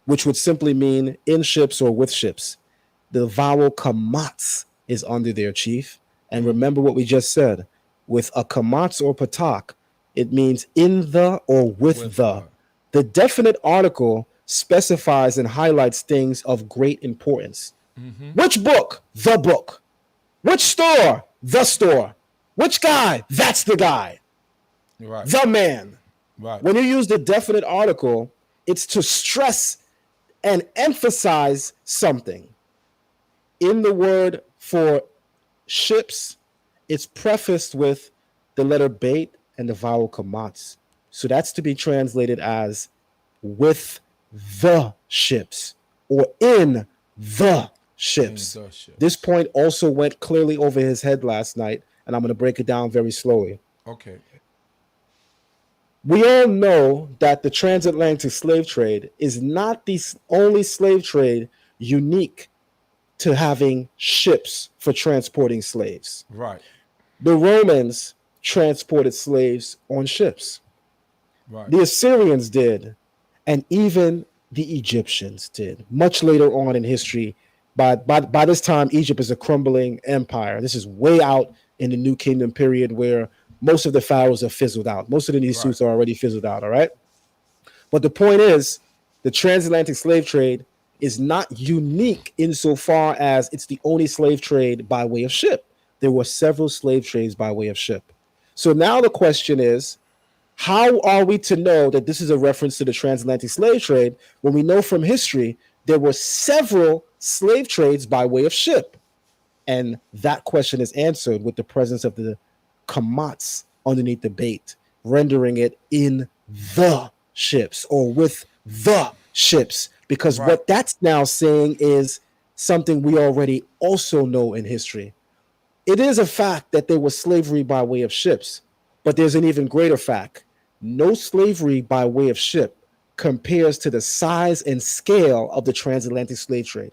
[SPEAKER 2] which would simply mean in ships or with ships. The vowel kamatz is under there, chief. And remember what we just said. With a kamatz or patak, it means in the or with the. The definite article specifies and highlights things of great importance. Which book? The book. Which store? The store. Which guy? That's the guy.
[SPEAKER 1] Right.
[SPEAKER 2] The man.
[SPEAKER 1] Right.
[SPEAKER 2] When you use the definite article, it's to stress and emphasize something. In the word for ships, it's prefaced with the letter bait and the vowel kamatz. So that's to be translated as with the ships or in the ships.
[SPEAKER 1] In the ships.
[SPEAKER 2] This point also went clearly over his head last night, and I'm going to break it down very slowly.
[SPEAKER 1] Okay.
[SPEAKER 2] We all know that the transatlantic slave trade is not the only slave trade unique to having ships for transporting slaves.
[SPEAKER 1] Right.
[SPEAKER 2] The Romans transported slaves on ships.
[SPEAKER 1] Right.
[SPEAKER 2] The Assyrians did, and even the Egyptians did. Much later on in history, by this time, Egypt is a crumbling empire. This is way out in the New Kingdom period where most of the pharaohs are fizzled out. Most of the Nissus are already fizzled out, all right? But the point is, the transatlantic slave trade is not unique insofar as it's the only slave trade by way of ship. There were several slave trades by way of ship. So now the question is, how are we to know that this is a reference to the transatlantic slave trade when we know from history there were several slave trades by way of ship? And that question is answered with the presence of the kamatz underneath the bait, rendering it in the ships or with the ships. Because what that's now saying is something we already also know in history. It is a fact that there was slavery by way of ships, but there's an even greater fact. No slavery by way of ship compares to the size and scale of the transatlantic slave trade.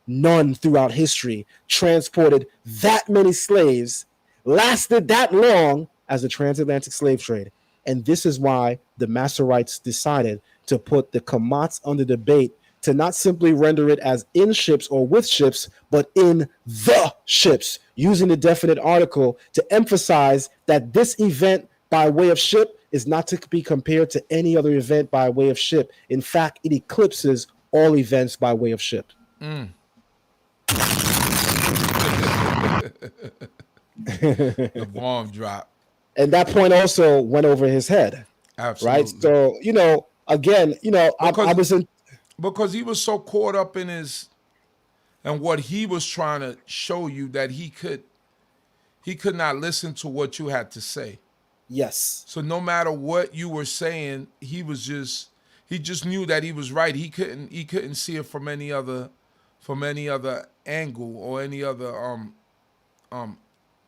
[SPEAKER 2] None throughout history transported that many slaves, lasted that long as the transatlantic slave trade. And this is why the Masoretes decided to put the kamatz under debate to not simply render it as in ships or with ships, but in the ships, using the definite article to emphasize that this event by way of ship is not to be compared to any other event by way of ship. In fact, it eclipses all events by way of ship.
[SPEAKER 1] The bomb drop.
[SPEAKER 2] And that point also went over his head, right?
[SPEAKER 1] Absolutely.
[SPEAKER 2] So, again, I
[SPEAKER 1] Because
[SPEAKER 2] was in.
[SPEAKER 1] because he was so caught up in his and what he was trying to show you that he could not listen to what you had to say.
[SPEAKER 2] Yes,
[SPEAKER 1] So no matter what you were saying, he just knew that he was right. He couldn't see it from any other angle or any other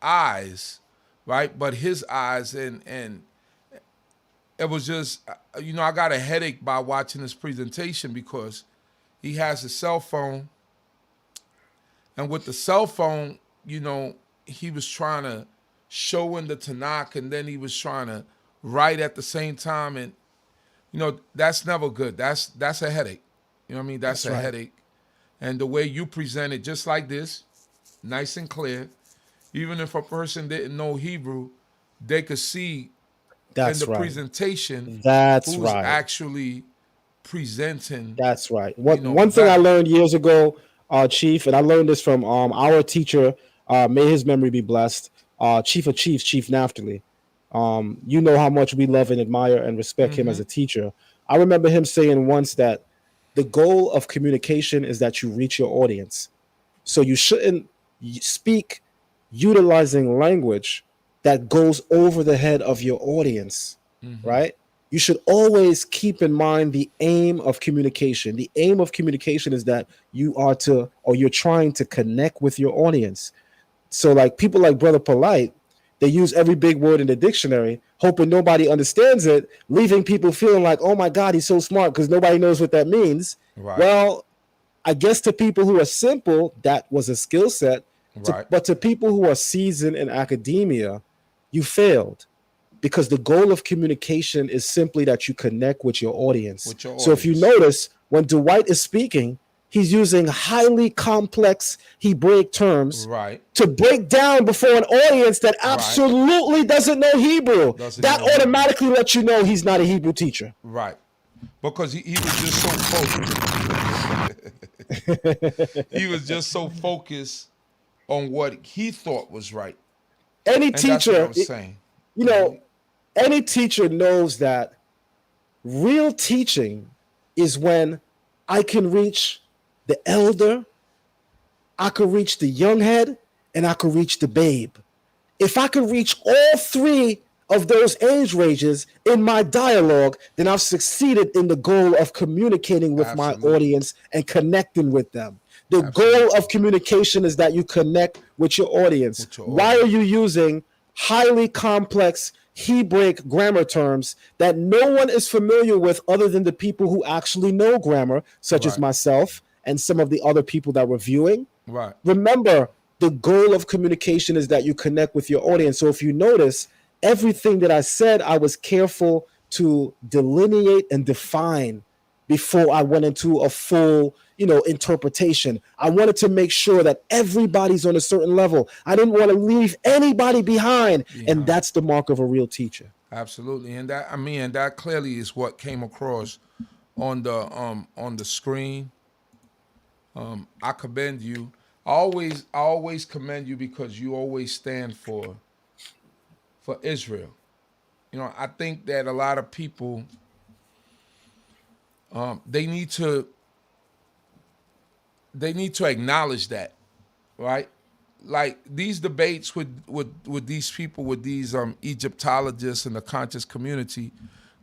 [SPEAKER 1] eyes, right? But his eyes and it was just I got a headache by watching this presentation because he has a cell phone, and with the cell phone, he was trying to show in the Tanakh, and then he was trying to write at the same time, and that's never good. That's a headache. You know what I mean? That's
[SPEAKER 2] that's
[SPEAKER 1] a
[SPEAKER 2] right.
[SPEAKER 1] headache. And the way you present it, just like this, nice and clear, even if a person didn't know Hebrew, they could see in the
[SPEAKER 2] That's right.
[SPEAKER 1] presentation
[SPEAKER 2] That's
[SPEAKER 1] who's
[SPEAKER 2] right.
[SPEAKER 1] actually presenting,
[SPEAKER 2] That's right. One thing I
[SPEAKER 1] better.
[SPEAKER 2] learned years ago, Chief, and I learned this from our teacher, may his memory be blessed, Chief of Chiefs, Chief Naftali. You know how much we love and admire and respect him as a teacher. I remember him saying once that the goal of communication is that you reach your audience. So you shouldn't speak utilizing language that goes over the head of your audience, right? You should always keep in mind the aim of communication. The aim of communication is that you're trying to connect with your audience. So, like people like Brother Polite, they use every big word in the dictionary, hoping nobody understands it, leaving people feeling like, oh my God, he's so smart because nobody knows what that means.
[SPEAKER 1] Right,
[SPEAKER 2] Well, I guess to people who are simple, that was a skill set.
[SPEAKER 1] right.
[SPEAKER 2] But to people who are seasoned in academia, you failed because the goal of communication is simply that you connect with your audience.
[SPEAKER 1] With your
[SPEAKER 2] So if you
[SPEAKER 1] audience.
[SPEAKER 2] notice, when Dwight is speaking, he's using highly complex Hebraic terms
[SPEAKER 1] Right,
[SPEAKER 2] to break down before an audience that
[SPEAKER 1] right.
[SPEAKER 2] absolutely doesn't know Hebrew.
[SPEAKER 1] Doesn't
[SPEAKER 2] That
[SPEAKER 1] know Hebrew.
[SPEAKER 2] automatically lets you know he's not a Hebrew teacher.
[SPEAKER 1] Right. Because he was just so focused. He was just so focused on what he thought was right.
[SPEAKER 2] Any
[SPEAKER 1] And that's what I
[SPEAKER 2] teacher,
[SPEAKER 1] was saying.
[SPEAKER 2] you know, any teacher knows that real teaching is when I can reach the elder, I could reach the young head, and I could reach the babe. If I could reach all three of those age ranges in my dialogue, then I've succeeded in the goal of communicating with my
[SPEAKER 1] Absolutely.
[SPEAKER 2] audience and connecting with them. The goal
[SPEAKER 1] Absolutely.
[SPEAKER 2] of communication is that you connect with your audience.
[SPEAKER 1] With your
[SPEAKER 2] Why are
[SPEAKER 1] audience.
[SPEAKER 2] you using highly complex Hebraic grammar terms that no one is familiar with other than the people who actually know grammar, such as
[SPEAKER 1] Right.
[SPEAKER 2] myself and some of the other people that were viewing?
[SPEAKER 1] Right.
[SPEAKER 2] Remember, the goal of communication is that you connect with your audience. So if you notice, everything that I said, I was careful to delineate and define before I went into a full, interpretation. I wanted to make sure that everybody's on a certain level. I didn't want to leave anybody behind. And
[SPEAKER 1] Behind.
[SPEAKER 2] that's the mark of a real teacher.
[SPEAKER 1] Absolutely. And that clearly is what came across on the screen. I commend you. I always commend you because you always stand for Israel. I think that a lot of people they need to acknowledge that, right? Like these debates with these people, with these Egyptologists and the conscious community,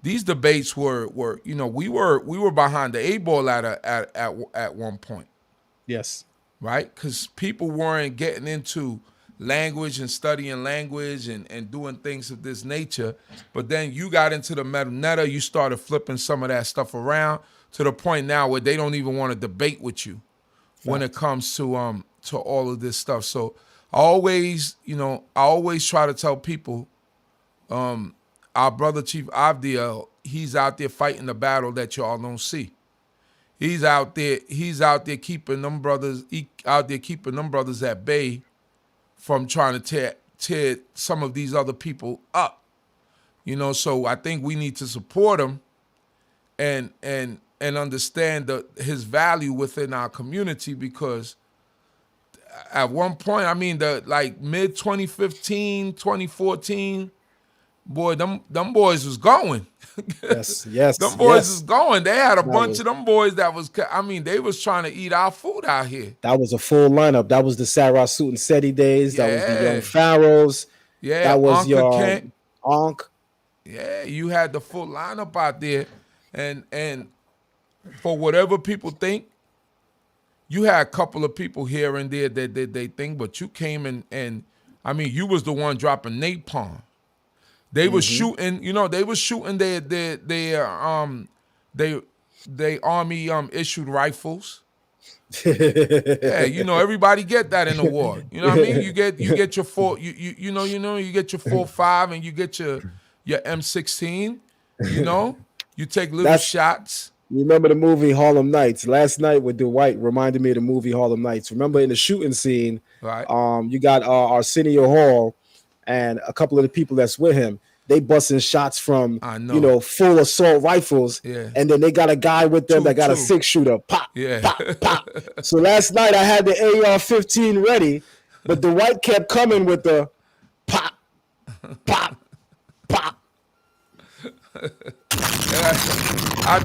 [SPEAKER 1] these debates were we were behind the eight ball at one point,
[SPEAKER 2] Yes.
[SPEAKER 1] right? Because people weren't getting into language and studying language and doing things of this nature. But then you got into the meta, you started flipping some of that stuff around to the point now where they don't even want to debate with you when it
[SPEAKER 2] Fact.
[SPEAKER 1] comes to all of this stuff. So I always try to tell people, our brother Chief AVDIEL, he's out there fighting the battle that y'all don't see. He's out there keeping them brothers at bay from trying to tear some of these other people up. So I think we need to support him and understand his value within our community because at one point, I mean, the like mid 2015, 2014, boy, them boys was going.
[SPEAKER 2] Yes, yes,
[SPEAKER 1] Them boys was
[SPEAKER 2] yes.
[SPEAKER 1] going. They had a
[SPEAKER 2] That
[SPEAKER 1] bunch
[SPEAKER 2] was
[SPEAKER 1] of them boys that was, I mean, they was trying to eat our food out here.
[SPEAKER 2] that was a full lineup. That was the Sarah Suit and Seti days. That was the Young
[SPEAKER 1] Yeah.
[SPEAKER 2] Pharaohs.
[SPEAKER 1] Yeah,
[SPEAKER 2] That was
[SPEAKER 1] Uncle
[SPEAKER 2] your
[SPEAKER 1] Kent.
[SPEAKER 2] Ankh.
[SPEAKER 1] Yeah, you had the full lineup out there. And for whatever people think, you had a couple of people here and there that they think, but you came and I mean, you was the one dropping napalm. They was shooting, they was shooting they army issued rifles. Yeah, everybody get that in the war. You know what I mean? You get your four you get your 4.5 and you get your M16, you know? You take little
[SPEAKER 2] That's
[SPEAKER 1] shots.
[SPEAKER 2] You remember the movie Harlem Nights? Last night with Dwight reminded me of the movie Harlem Nights. Remember in the shooting scene,
[SPEAKER 1] Right.
[SPEAKER 2] you got Arsenio Hall and a couple of the people that's with him. They busting shots from
[SPEAKER 1] I know.
[SPEAKER 2] full assault rifles,
[SPEAKER 1] Yeah.
[SPEAKER 2] and then they got a guy with them that got a 6-shooter. Pop,
[SPEAKER 1] Yeah.
[SPEAKER 2] pop, pop. So last night I had the AR-15 ready, but Dwight kept coming with the pop, pop, pop.
[SPEAKER 1] I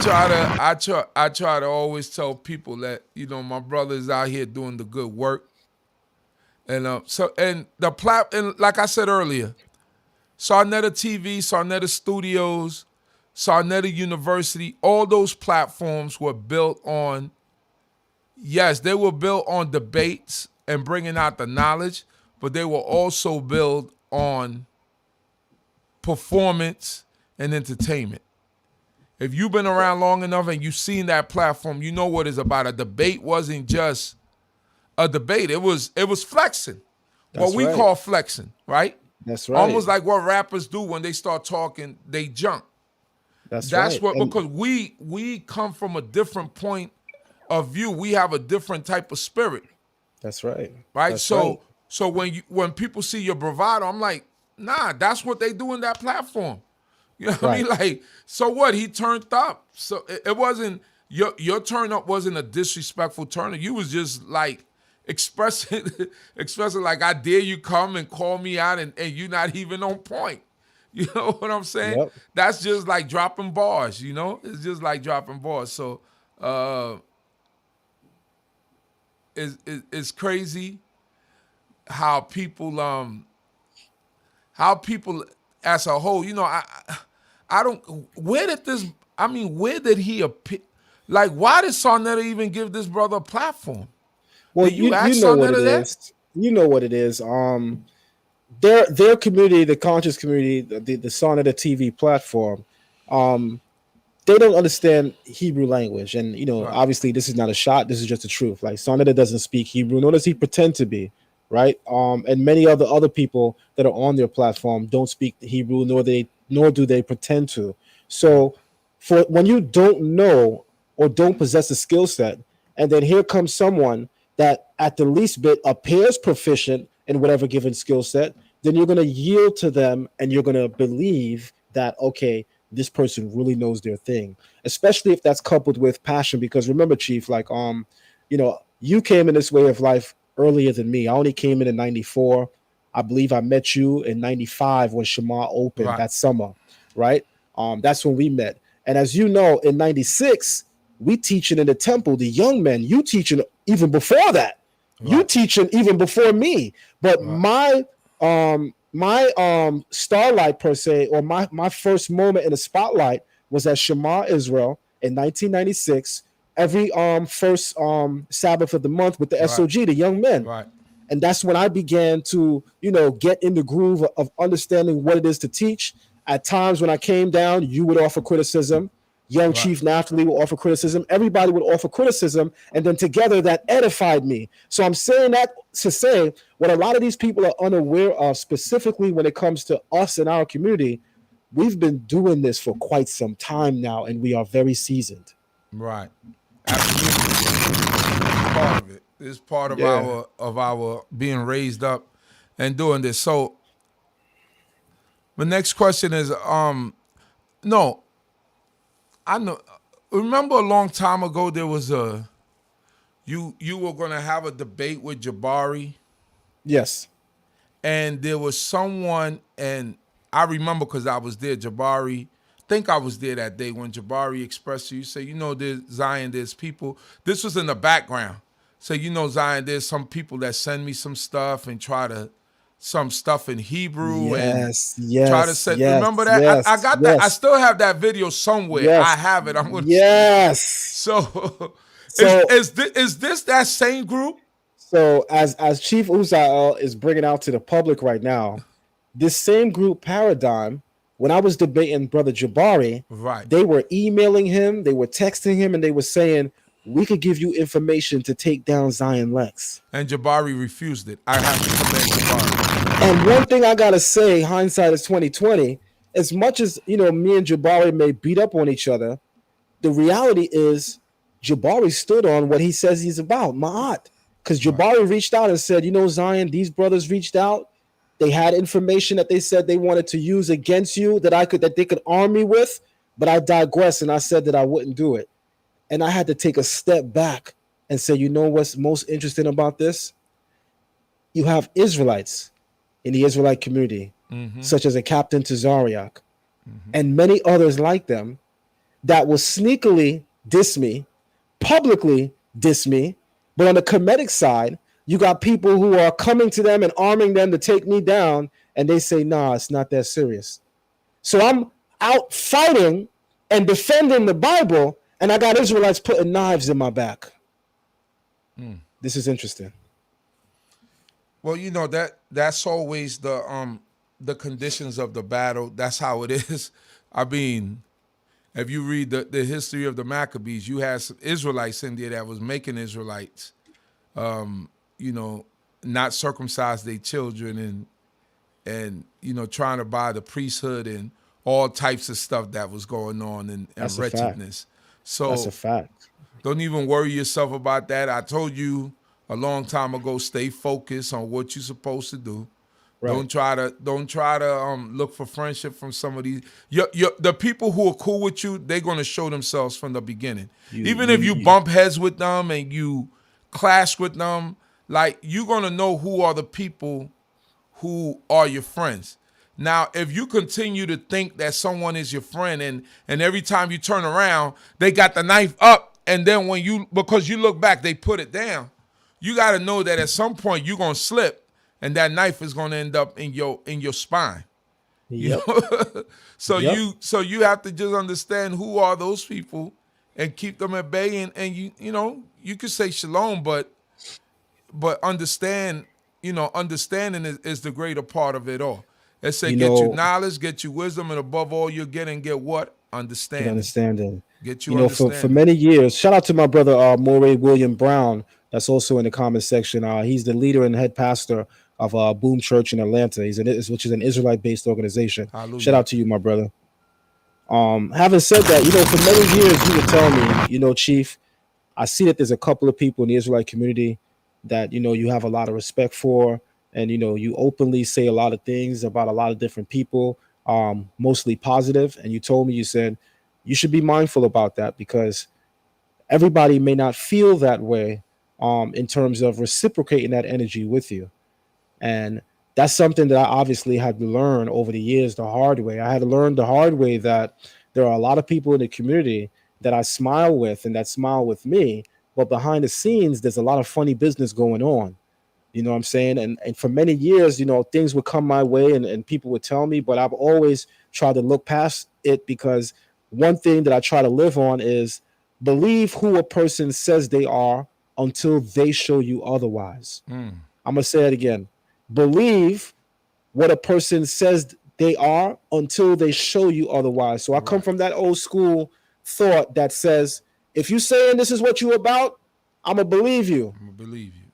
[SPEAKER 1] try to always tell people that my brother's out here doing the good work, and and like I said earlier, Sarnetta TV, Sarnetta Studios, Sarnetta University, all those platforms were built on. Yes, they were built on debates and bringing out the knowledge, but they were also built on performance and entertainment. If you've been around long enough and you've seen that platform, you know what it's about. A debate wasn't just a debate. It was flexing.
[SPEAKER 2] That's
[SPEAKER 1] What we
[SPEAKER 2] right.
[SPEAKER 1] call flexing, right?
[SPEAKER 2] That's right.
[SPEAKER 1] Almost like what rappers do when they start talking, they jump.
[SPEAKER 2] That's
[SPEAKER 1] That's
[SPEAKER 2] right.
[SPEAKER 1] what, because we come from a different point of view. We have a different type of spirit,
[SPEAKER 2] That's right.
[SPEAKER 1] right?
[SPEAKER 2] That's
[SPEAKER 1] So
[SPEAKER 2] right.
[SPEAKER 1] so when people see your bravado, I'm like, nah, that's what they do in that platform. You know what I mean? Like, so what? He turned up. So it wasn't your turn up wasn't a disrespectful turn up. You was just like expressing like, I dare you come and call me out and you're not even on point. You know what I'm saying?
[SPEAKER 2] Yep.
[SPEAKER 1] That's just like dropping bars, It's just like dropping bars. So it's crazy how people as a whole, I don't. Where did he appear? Like, why did Sarnetta even give this brother a platform?
[SPEAKER 2] Well,
[SPEAKER 1] Did you ask
[SPEAKER 2] you know what
[SPEAKER 1] Sarnetta
[SPEAKER 2] it
[SPEAKER 1] that?
[SPEAKER 2] is. You know what it is. Their community, the conscious community, the Sonata TV platform, they don't understand Hebrew language, and
[SPEAKER 1] Right,
[SPEAKER 2] obviously this is not a shot. This is just the truth. Like Sonata doesn't speak Hebrew, nor does he pretend to be. Right. And many other people that are on their platform don't speak Hebrew, nor do they pretend to.
[SPEAKER 1] right,
[SPEAKER 2] So, for when you don't know or don't possess a skill set, and then here comes someone that at the least bit appears proficient in whatever given skill set, then you're going to yield to them and you're going to believe that, okay, this person really knows their thing, especially if that's coupled with passion. Because remember, Chief, like, you came in this way of life earlier than me. I only came in '94. I believe I met you in '95 when Shema opened
[SPEAKER 1] right,
[SPEAKER 2] that summer, right? That's when we met. And as you know, in '96, we teaching in the temple, the young men, you teaching even before that. You
[SPEAKER 1] right,
[SPEAKER 2] teaching even before me. But
[SPEAKER 1] right,
[SPEAKER 2] my starlight per se, or my first moment in the spotlight was at Shema Israel in 1996. Every first Sabbath of the month with the
[SPEAKER 1] right,
[SPEAKER 2] SOG, the young men.
[SPEAKER 1] right,
[SPEAKER 2] And that's when I began to, get in the groove of understanding what it is to teach. At times when I came down, you would offer criticism. Young
[SPEAKER 1] right.
[SPEAKER 2] Chief Naphtali would offer criticism. Everybody would offer criticism. And then together that edified me. So I'm saying that to say what a lot of these people are unaware of, specifically when it comes to us and our community, we've been doing this for quite some time now, and we are very seasoned.
[SPEAKER 1] Right. Absolutely. It's part of it. It's part of
[SPEAKER 2] Yeah.
[SPEAKER 1] our being raised up and doing this. So the next question is, no, I know. Remember a long time ago there was you were gonna have a debate with Jabari,
[SPEAKER 2] Yes.
[SPEAKER 1] and there was someone, and I remember because I was there. Jabari, think I was there that day when Jabari expressed to you, say, there's Zion, there's people. This was in the background. So Zion, there's some people that send me some stuff and try to some stuff in Hebrew and
[SPEAKER 2] Yes.
[SPEAKER 1] try to
[SPEAKER 2] Yes.
[SPEAKER 1] say.
[SPEAKER 2] Yes.
[SPEAKER 1] Remember that? I
[SPEAKER 2] Yes.
[SPEAKER 1] got that. I
[SPEAKER 2] Yes.
[SPEAKER 1] still have that video somewhere. I
[SPEAKER 2] Yes.
[SPEAKER 1] have it. I'm gonna.
[SPEAKER 2] Yes.
[SPEAKER 1] So,
[SPEAKER 2] So
[SPEAKER 1] is this that same group?
[SPEAKER 2] so as Chief UZZIEL is bringing out to the public right now, this same group paradigm, when I was debating Brother Jabari,
[SPEAKER 1] Right.
[SPEAKER 2] they were emailing him, they were texting him, and they were saying, we could give you information to take down Zion Lex.
[SPEAKER 1] And Jabari refused it. I have to commend Jabari.
[SPEAKER 2] And one thing I gotta say, hindsight is 2020. As much as me and Jabari may beat up on each other, the reality is Jabari stood on what he says he's about, Ma'at. Because Jabari reached out and said, Zion, these brothers reached out. They had information that they said they wanted to use against you that they could arm me with, but I digressed and I said that I wouldn't do it. And I had to take a step back and say, what's most interesting about this? You have Israelites in the Israelite community, such as a Captain Tazariak, and many others like them that will sneakily diss me, publicly diss me, but on the Kemetic side, you got people who are coming to them and arming them to take me down, and they say, nah, it's not that serious. So I'm out fighting and defending the Bible, and I got Israelites putting knives in my back. This is interesting.
[SPEAKER 1] Well, that's always the conditions of the battle. That's how it is. I mean, if you read the history of the Maccabees, you had some Israelites in there that was making Israelites, not circumcise their children and trying to buy the priesthood and all types of stuff that was going on and wretchedness. So
[SPEAKER 2] that's a fact.
[SPEAKER 1] Don't even worry yourself about that. I told you a long time ago, stay focused on what you're supposed to do. Right. Don't try to look for friendship from some of these. The people who are cool with you, they're going to show themselves from the beginning. Even if you bump heads with them and you clash with them, like, you're going to know who are the people who are your friends. Now, if you continue to think that someone is your friend and every time you turn around, they got the knife up, and then because you look back, they put it down, you got to know that at some point you're going to slip and that knife is going to end up in your spine.
[SPEAKER 2] Yep.
[SPEAKER 1] So you have to just understand who are those people and keep them at bay, and you could say shalom, but understanding is the greater part of it all. It said get you knowledge, get you wisdom, and above all you're getting, get what? Understanding. Get you understanding.
[SPEAKER 2] For many years, shout out to my brother Moray William Brown, that's also in the comment section. He's the leader and head pastor of Boom Church in Atlanta. Which is an Israelite-based organization. Hallelujah. Shout out to you, my brother. Having said that, for many years you would tell me, Chief, I see that there's a couple of people in the Israelite community that you have a lot of respect for, and you openly say a lot of things about a lot of different people, mostly positive. And you told me, you said you should be mindful about that because everybody may not feel that way in terms of reciprocating that energy with you. And that's something that I obviously had to learn over the years the hard way. I had to learn the hard way that there are a lot of people in the community that I smile with and that smile with me, but behind the scenes, there's a lot of funny business going on. You know what I'm saying? And for many years, things would come my way and people would tell me, but I've always tried to look past it, because one thing that I try to live on is believe who a person says they are until they show you otherwise. I'm going to say it again. Believe what a person says they are until they show you otherwise. So I come from that old school thought that says, if you saying this is what you about, I'm going to believe you.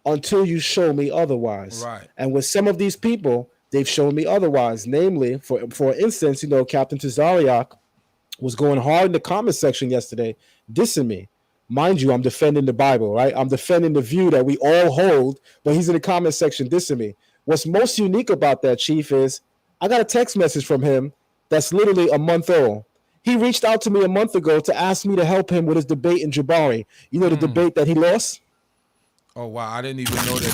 [SPEAKER 2] Until you show me otherwise. Right. And with some of these people, they've shown me otherwise. Namely, for instance, Captain Tazariak was going hard in the comment section yesterday, dissing me. Mind you, I'm defending the Bible, right? I'm defending the view that we all hold, but he's in the comment section dissing me. What's most unique about that, Chief, is I got a text message from him that's literally a month old. He reached out to me a month ago to ask me to help him with his debate in Jabari. The debate that he lost?
[SPEAKER 1] Oh wow, I didn't even know that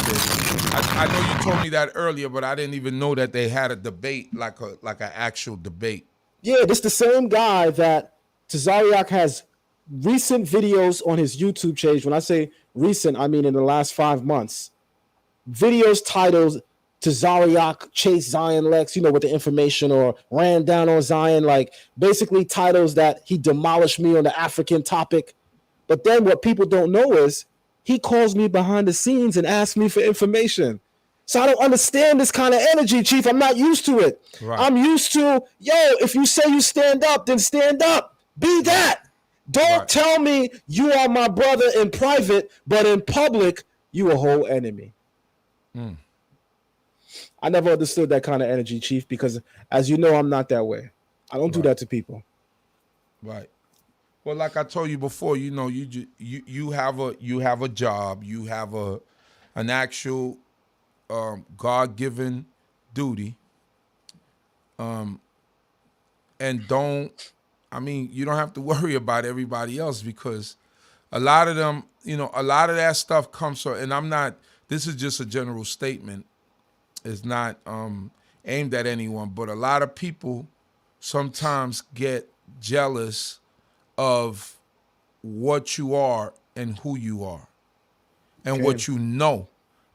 [SPEAKER 1] I know you told me that earlier, but I didn't even know that they had a debate, like an actual debate.
[SPEAKER 2] Yeah, this the same guy that Tazariak has recent videos on his YouTube page. When I say recent, I mean in the last 5 months. Videos titled Tazariak Chase Zion Lex, with the information, or ran down on Zion, like basically titles that he demolished me on the African topic. But then what people don't know is he calls me behind the scenes and asks me for information. So I don't understand this kind of energy, Chief. I'm not used to it.
[SPEAKER 1] Right.
[SPEAKER 2] I'm used to, if you say you stand up, then stand up. Be that. Don't
[SPEAKER 1] Right.
[SPEAKER 2] tell me you are my brother in private, but in public, you a whole enemy. I never understood that kind of energy, Chief, because as you know, I'm not that way. I don't do
[SPEAKER 1] Right.
[SPEAKER 2] that to people.
[SPEAKER 1] Right. Well, like I told you before, you have a job, you have an actual God given duty, and you don't have to worry about everybody else, because a lot of them, a lot of that stuff comes from, and I'm not. This is just a general statement. It's not aimed at anyone, but a lot of people sometimes get jealous of what you are and who you are and
[SPEAKER 2] Okay.
[SPEAKER 1] what you know.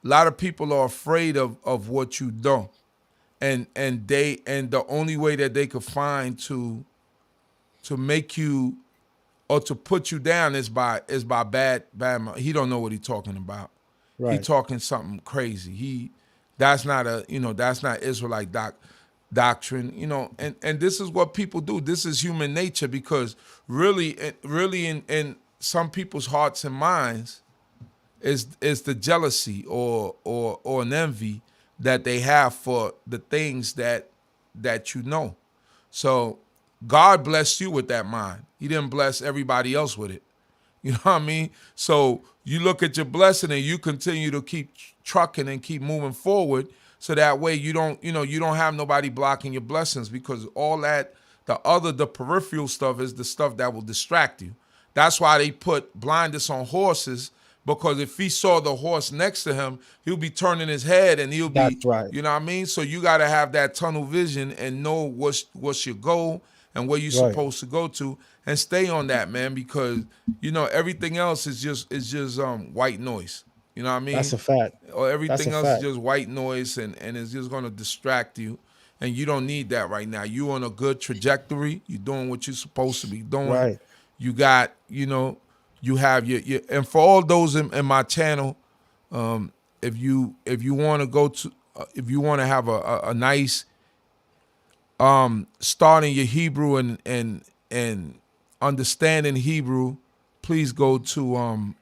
[SPEAKER 1] A lot of people are afraid of what you don't. And the only way that they could find to make you or to put you down is by bad. He don't know what he's talking about. He
[SPEAKER 2] Right.
[SPEAKER 1] talking something crazy. That's not Israelite doctrine, and this is what people do. This is human nature, because really in some people's hearts and minds is the jealousy or an envy that they have for the things that you know. So God blessed you with that mind. He didn't bless everybody else with it. You know what I mean? So you look at your blessing and you continue to keep trucking and keep moving forward, so that way you don't have nobody blocking your blessings, because all that the peripheral stuff is the stuff that will distract you. That's why they put blinders on horses, because if he saw the horse next to him, he'll be turning his head and he'll be,
[SPEAKER 2] That's right.
[SPEAKER 1] you know what I mean? So you got to have that tunnel vision and know what's your goal and where you're
[SPEAKER 2] Right.
[SPEAKER 1] supposed to go to, and stay on that, man, because everything else is just white noise. You know what I
[SPEAKER 2] That's
[SPEAKER 1] mean?
[SPEAKER 2] a fact.
[SPEAKER 1] Or
[SPEAKER 2] That's a
[SPEAKER 1] everything else is
[SPEAKER 2] fact.
[SPEAKER 1] just white noise, and it's just gonna distract you. And you don't need that right now. You're on a good trajectory. You're doing what you're supposed to be doing.
[SPEAKER 2] Right.
[SPEAKER 1] You got, you have your and for all those in my channel, if you want to go to if you want to have a nice starting your Hebrew and understanding Hebrew, please go to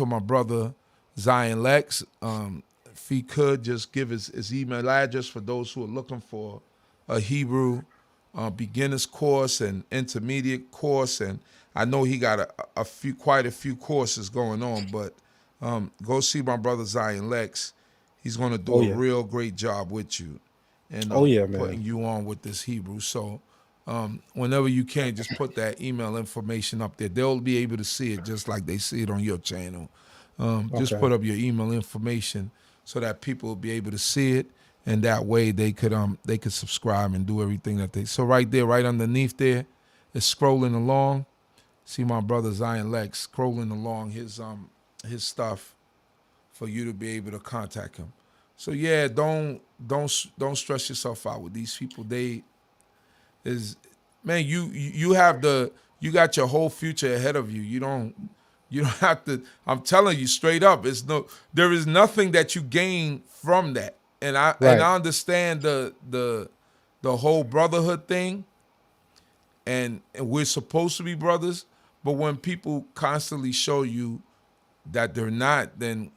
[SPEAKER 1] my brother Zion Lex. If he could just give his email address for those who are looking for a Hebrew beginners course and intermediate course, and I know he got quite a few courses going on, but go see my brother Zion Lex. He's going to do
[SPEAKER 2] Oh
[SPEAKER 1] a
[SPEAKER 2] yeah.
[SPEAKER 1] real great job with you, and
[SPEAKER 2] Oh yeah,
[SPEAKER 1] putting
[SPEAKER 2] man.
[SPEAKER 1] you on with this Hebrew. So whenever you can, just put that email information up there. They'll be able to see it just like they see it on your channel. Just
[SPEAKER 2] Okay.
[SPEAKER 1] put up your email information so that people will be able to see it, and that way they could subscribe and do everything that they. So right there, right underneath there, it's scrolling along. See my brother Zion Lex scrolling along his stuff for you to be able to contact him. So yeah, don't stress yourself out with these people. They is man, you got your whole future ahead of you. You don't have to. I'm telling you straight up, there is nothing that you gain from that. And
[SPEAKER 2] Right.
[SPEAKER 1] I understand the whole brotherhood thing, and we're supposed to be brothers, but when people constantly show you that they're not, then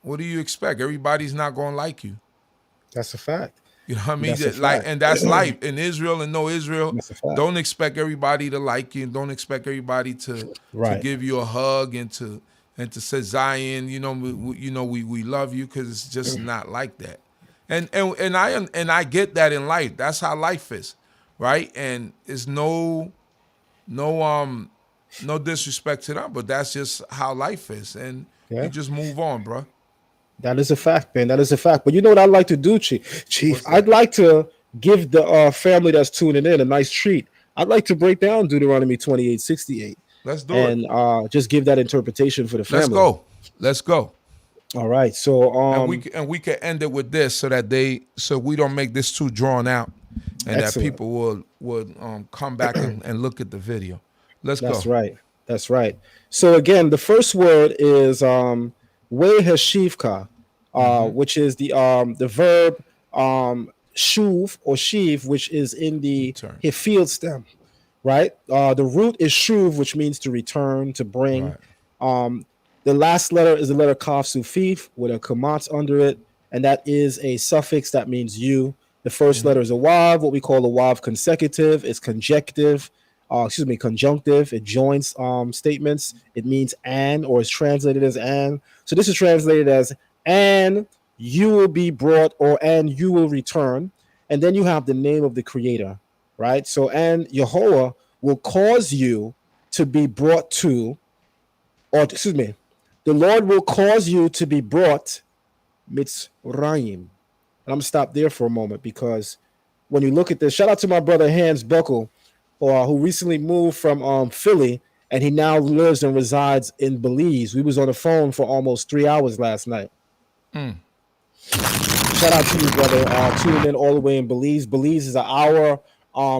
[SPEAKER 1] what do you expect? Everybody's not going to like you.
[SPEAKER 2] That's a fact.
[SPEAKER 1] You know what I mean?
[SPEAKER 2] That's a
[SPEAKER 1] Like,
[SPEAKER 2] fact.
[SPEAKER 1] and that's life in Israel and no Israel.
[SPEAKER 2] That's a fact.
[SPEAKER 1] Don't expect everybody to like you, and don't expect everybody to
[SPEAKER 2] Right.
[SPEAKER 1] give you a hug and to say Zion. We love you, because it's just not like that. And I get that in life. That's how life is, right? And it's no disrespect to them, but that's just how life is. And You
[SPEAKER 2] Yeah.
[SPEAKER 1] just move on, bro.
[SPEAKER 2] That is a fact, man. That is a fact. But you know what I'd like to do, Chief?
[SPEAKER 1] What's
[SPEAKER 2] I'd
[SPEAKER 1] that?
[SPEAKER 2] like to give the family that's tuning in a nice treat. I'd like to break down Deuteronomy 28:68
[SPEAKER 1] Let's do it.
[SPEAKER 2] and just give that interpretation for the
[SPEAKER 1] Let's
[SPEAKER 2] family.
[SPEAKER 1] go. Let's go.
[SPEAKER 2] All right. So
[SPEAKER 1] And we can end it with this so that so we don't make this too drawn out, and that
[SPEAKER 2] excellent.
[SPEAKER 1] people would come back and look at the video. Let's
[SPEAKER 2] That's
[SPEAKER 1] go.
[SPEAKER 2] right. That's right. So again, the first word is we hashivka, which is the verb shuv or shiv, which is in the
[SPEAKER 1] Return.
[SPEAKER 2] field stem, right? The root is shuv, which means to return, to bring.
[SPEAKER 1] Right.
[SPEAKER 2] The last letter is the letter kaf sufif with a kamat under it, and that is a suffix that means you. The first letter is a wav, what we call a wav consecutive. It's conjunctive. Conjunctive. It joins statements. It means and, or is translated as and. So this is translated as and you will be brought, or and you will return. And then you have the name of the creator, right? So and Yehovah will cause you to be brought to, or excuse me, the Lord will cause you to be brought Mitzrayim. And I'm gonna stop there for a moment because when you look at this, shout out to my brother Hans Buckle, who recently moved from Philly, and he now lives and resides in Belize. We was on the phone for almost 3 hours last night. Shout out to you, brother. Tuning in all the way in Belize. Belize is an hour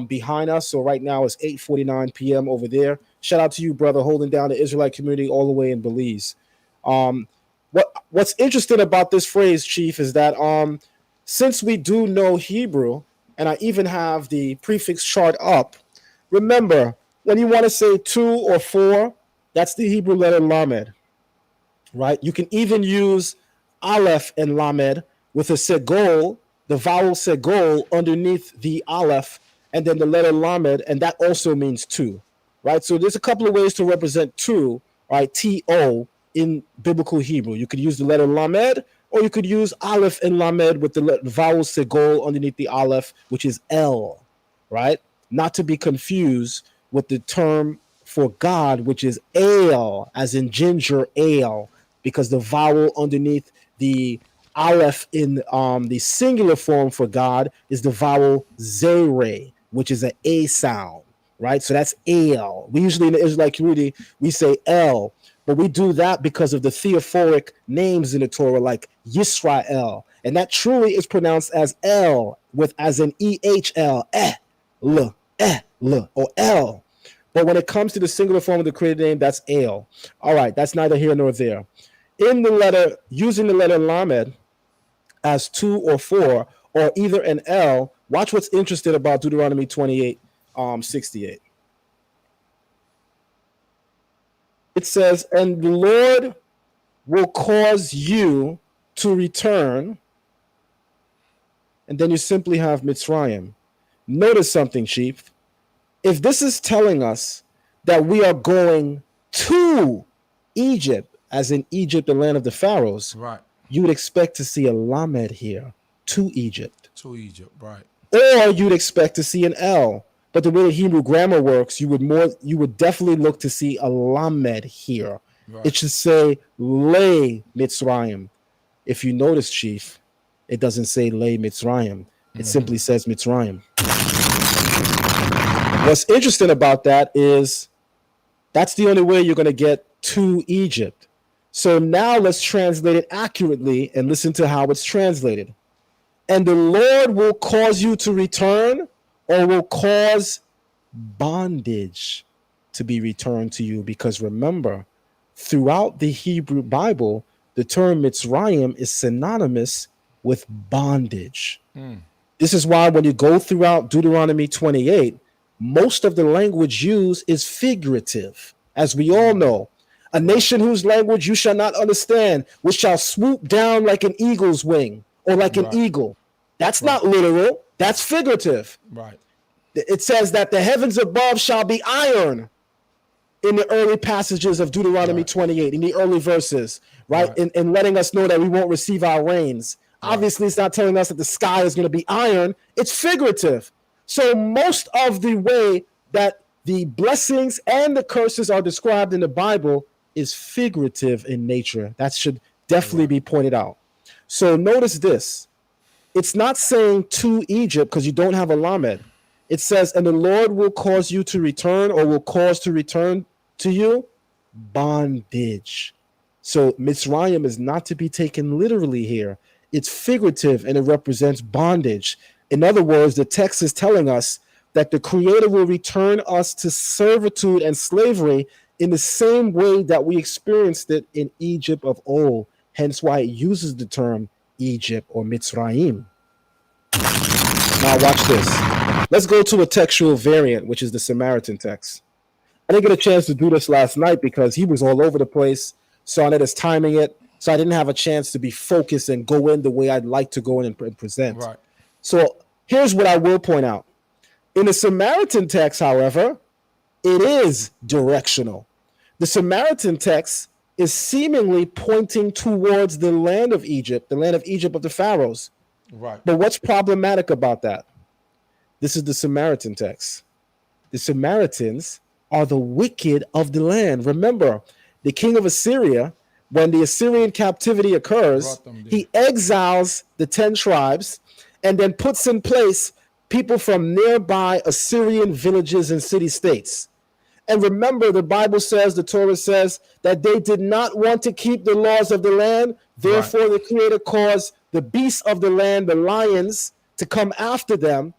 [SPEAKER 2] behind us, so right now it's 8:49 p.m. over there. Shout out to you, brother, holding down the Israelite community all the way in Belize. What's interesting about this phrase, Chief, is that since we do know Hebrew, and I even have the prefix chart up, remember, when you want to say 2 or 4, that's the Hebrew letter Lamed, right? You can even use Aleph and Lamed with a segol, the vowel segol underneath the Aleph, and then the letter Lamed, and that also means 2, right? So there's a couple of ways to represent 2, right? T-O in biblical Hebrew. You could use the letter Lamed, or you could use Aleph and Lamed with the vowel segol underneath the Aleph, which is L, right? Not to be confused with the term for God, which is ale, as in ginger ale, because the vowel underneath the Aleph in the singular form for God is the vowel zere, which is an A sound, right? So that's ale. We usually in the Israelite community, we say L, but we do that because of the theophoric names in the Torah, like Yisrael, and that truly is pronounced as L, with as an E-H-L, L, or L. But when it comes to the singular form of the created name, that's Ale. All right, that's neither here nor there. In the letter, using the letter Lamed as 2 or 4, or either an L, watch what's interesting about Deuteronomy 28:68. It says, and the Lord will cause you to return, and then you simply have Mitzrayim. Notice something, Chief. If this is telling us that we are going to Egypt, as in Egypt, the land of the pharaohs,
[SPEAKER 1] Right.
[SPEAKER 2] you would expect to see a Lamed here, to Egypt.
[SPEAKER 1] To Egypt. Right.
[SPEAKER 2] Or you'd expect to see an L. But the way the Hebrew grammar works, you would definitely look to see a Lamed here.
[SPEAKER 1] Right.
[SPEAKER 2] It should say Le Mitzrayim. If you notice, Chief, it doesn't say Le Mitzrayim. It simply says Mitzrayim. What's interesting about that is that's the only way you're going to get to Egypt. So now let's translate it accurately and listen to how it's translated. And the Lord will cause you to return, or will cause bondage to be returned to you. Because remember, throughout the Hebrew Bible, the term Mitzrayim is synonymous with bondage. This is why when you go throughout Deuteronomy 28, most of the language used is figurative. As we all know, a nation whose language you shall not understand, which shall swoop down like an eagle's wing, or like an eagle. That's not literal. That's figurative.
[SPEAKER 1] Right.
[SPEAKER 2] It says that the heavens above shall be iron in the early passages of Deuteronomy 28, in the early verses, right? And letting us know that we won't receive our rains. Obviously, it's not telling us that the sky is going to be iron. It's figurative. So most of the way that the blessings and the curses are described in the Bible is figurative in nature. That should definitely be pointed out. So notice this. It's not saying to Egypt because you don't have a lamed. It says, and the Lord will cause you to return, or will cause to return to you bondage. So Mitzrayim is not to be taken literally here. It's figurative and it represents bondage. In other words, the text is telling us that the Creator will return us to servitude and slavery in the same way that we experienced it in Egypt of old. Hence why it uses the term Egypt or Mitzrayim. Now watch this. Let's go to a textual variant, which is the Samaritan text. I didn't get a chance to do this last night because he was all over the place. Sonnet is timing it, so I didn't have a chance to be focused and go in the way I'd like to go in and present.
[SPEAKER 1] Right.
[SPEAKER 2] So here's what I will point out. In the Samaritan text, however, it is directional. The Samaritan text is seemingly pointing towards the land of Egypt of the pharaohs.
[SPEAKER 1] Right.
[SPEAKER 2] But what's problematic about that? This is the Samaritan text. The Samaritans are the wicked of the land. Remember, the king of Assyria, when the Assyrian captivity occurs, he exiles the 10 tribes and then puts in place people from nearby Assyrian villages and city-states. And remember, the Bible says, the Torah says, that they did not want to keep the laws of the land. Therefore, the Creator caused the beasts of the land, the lions, to come after them,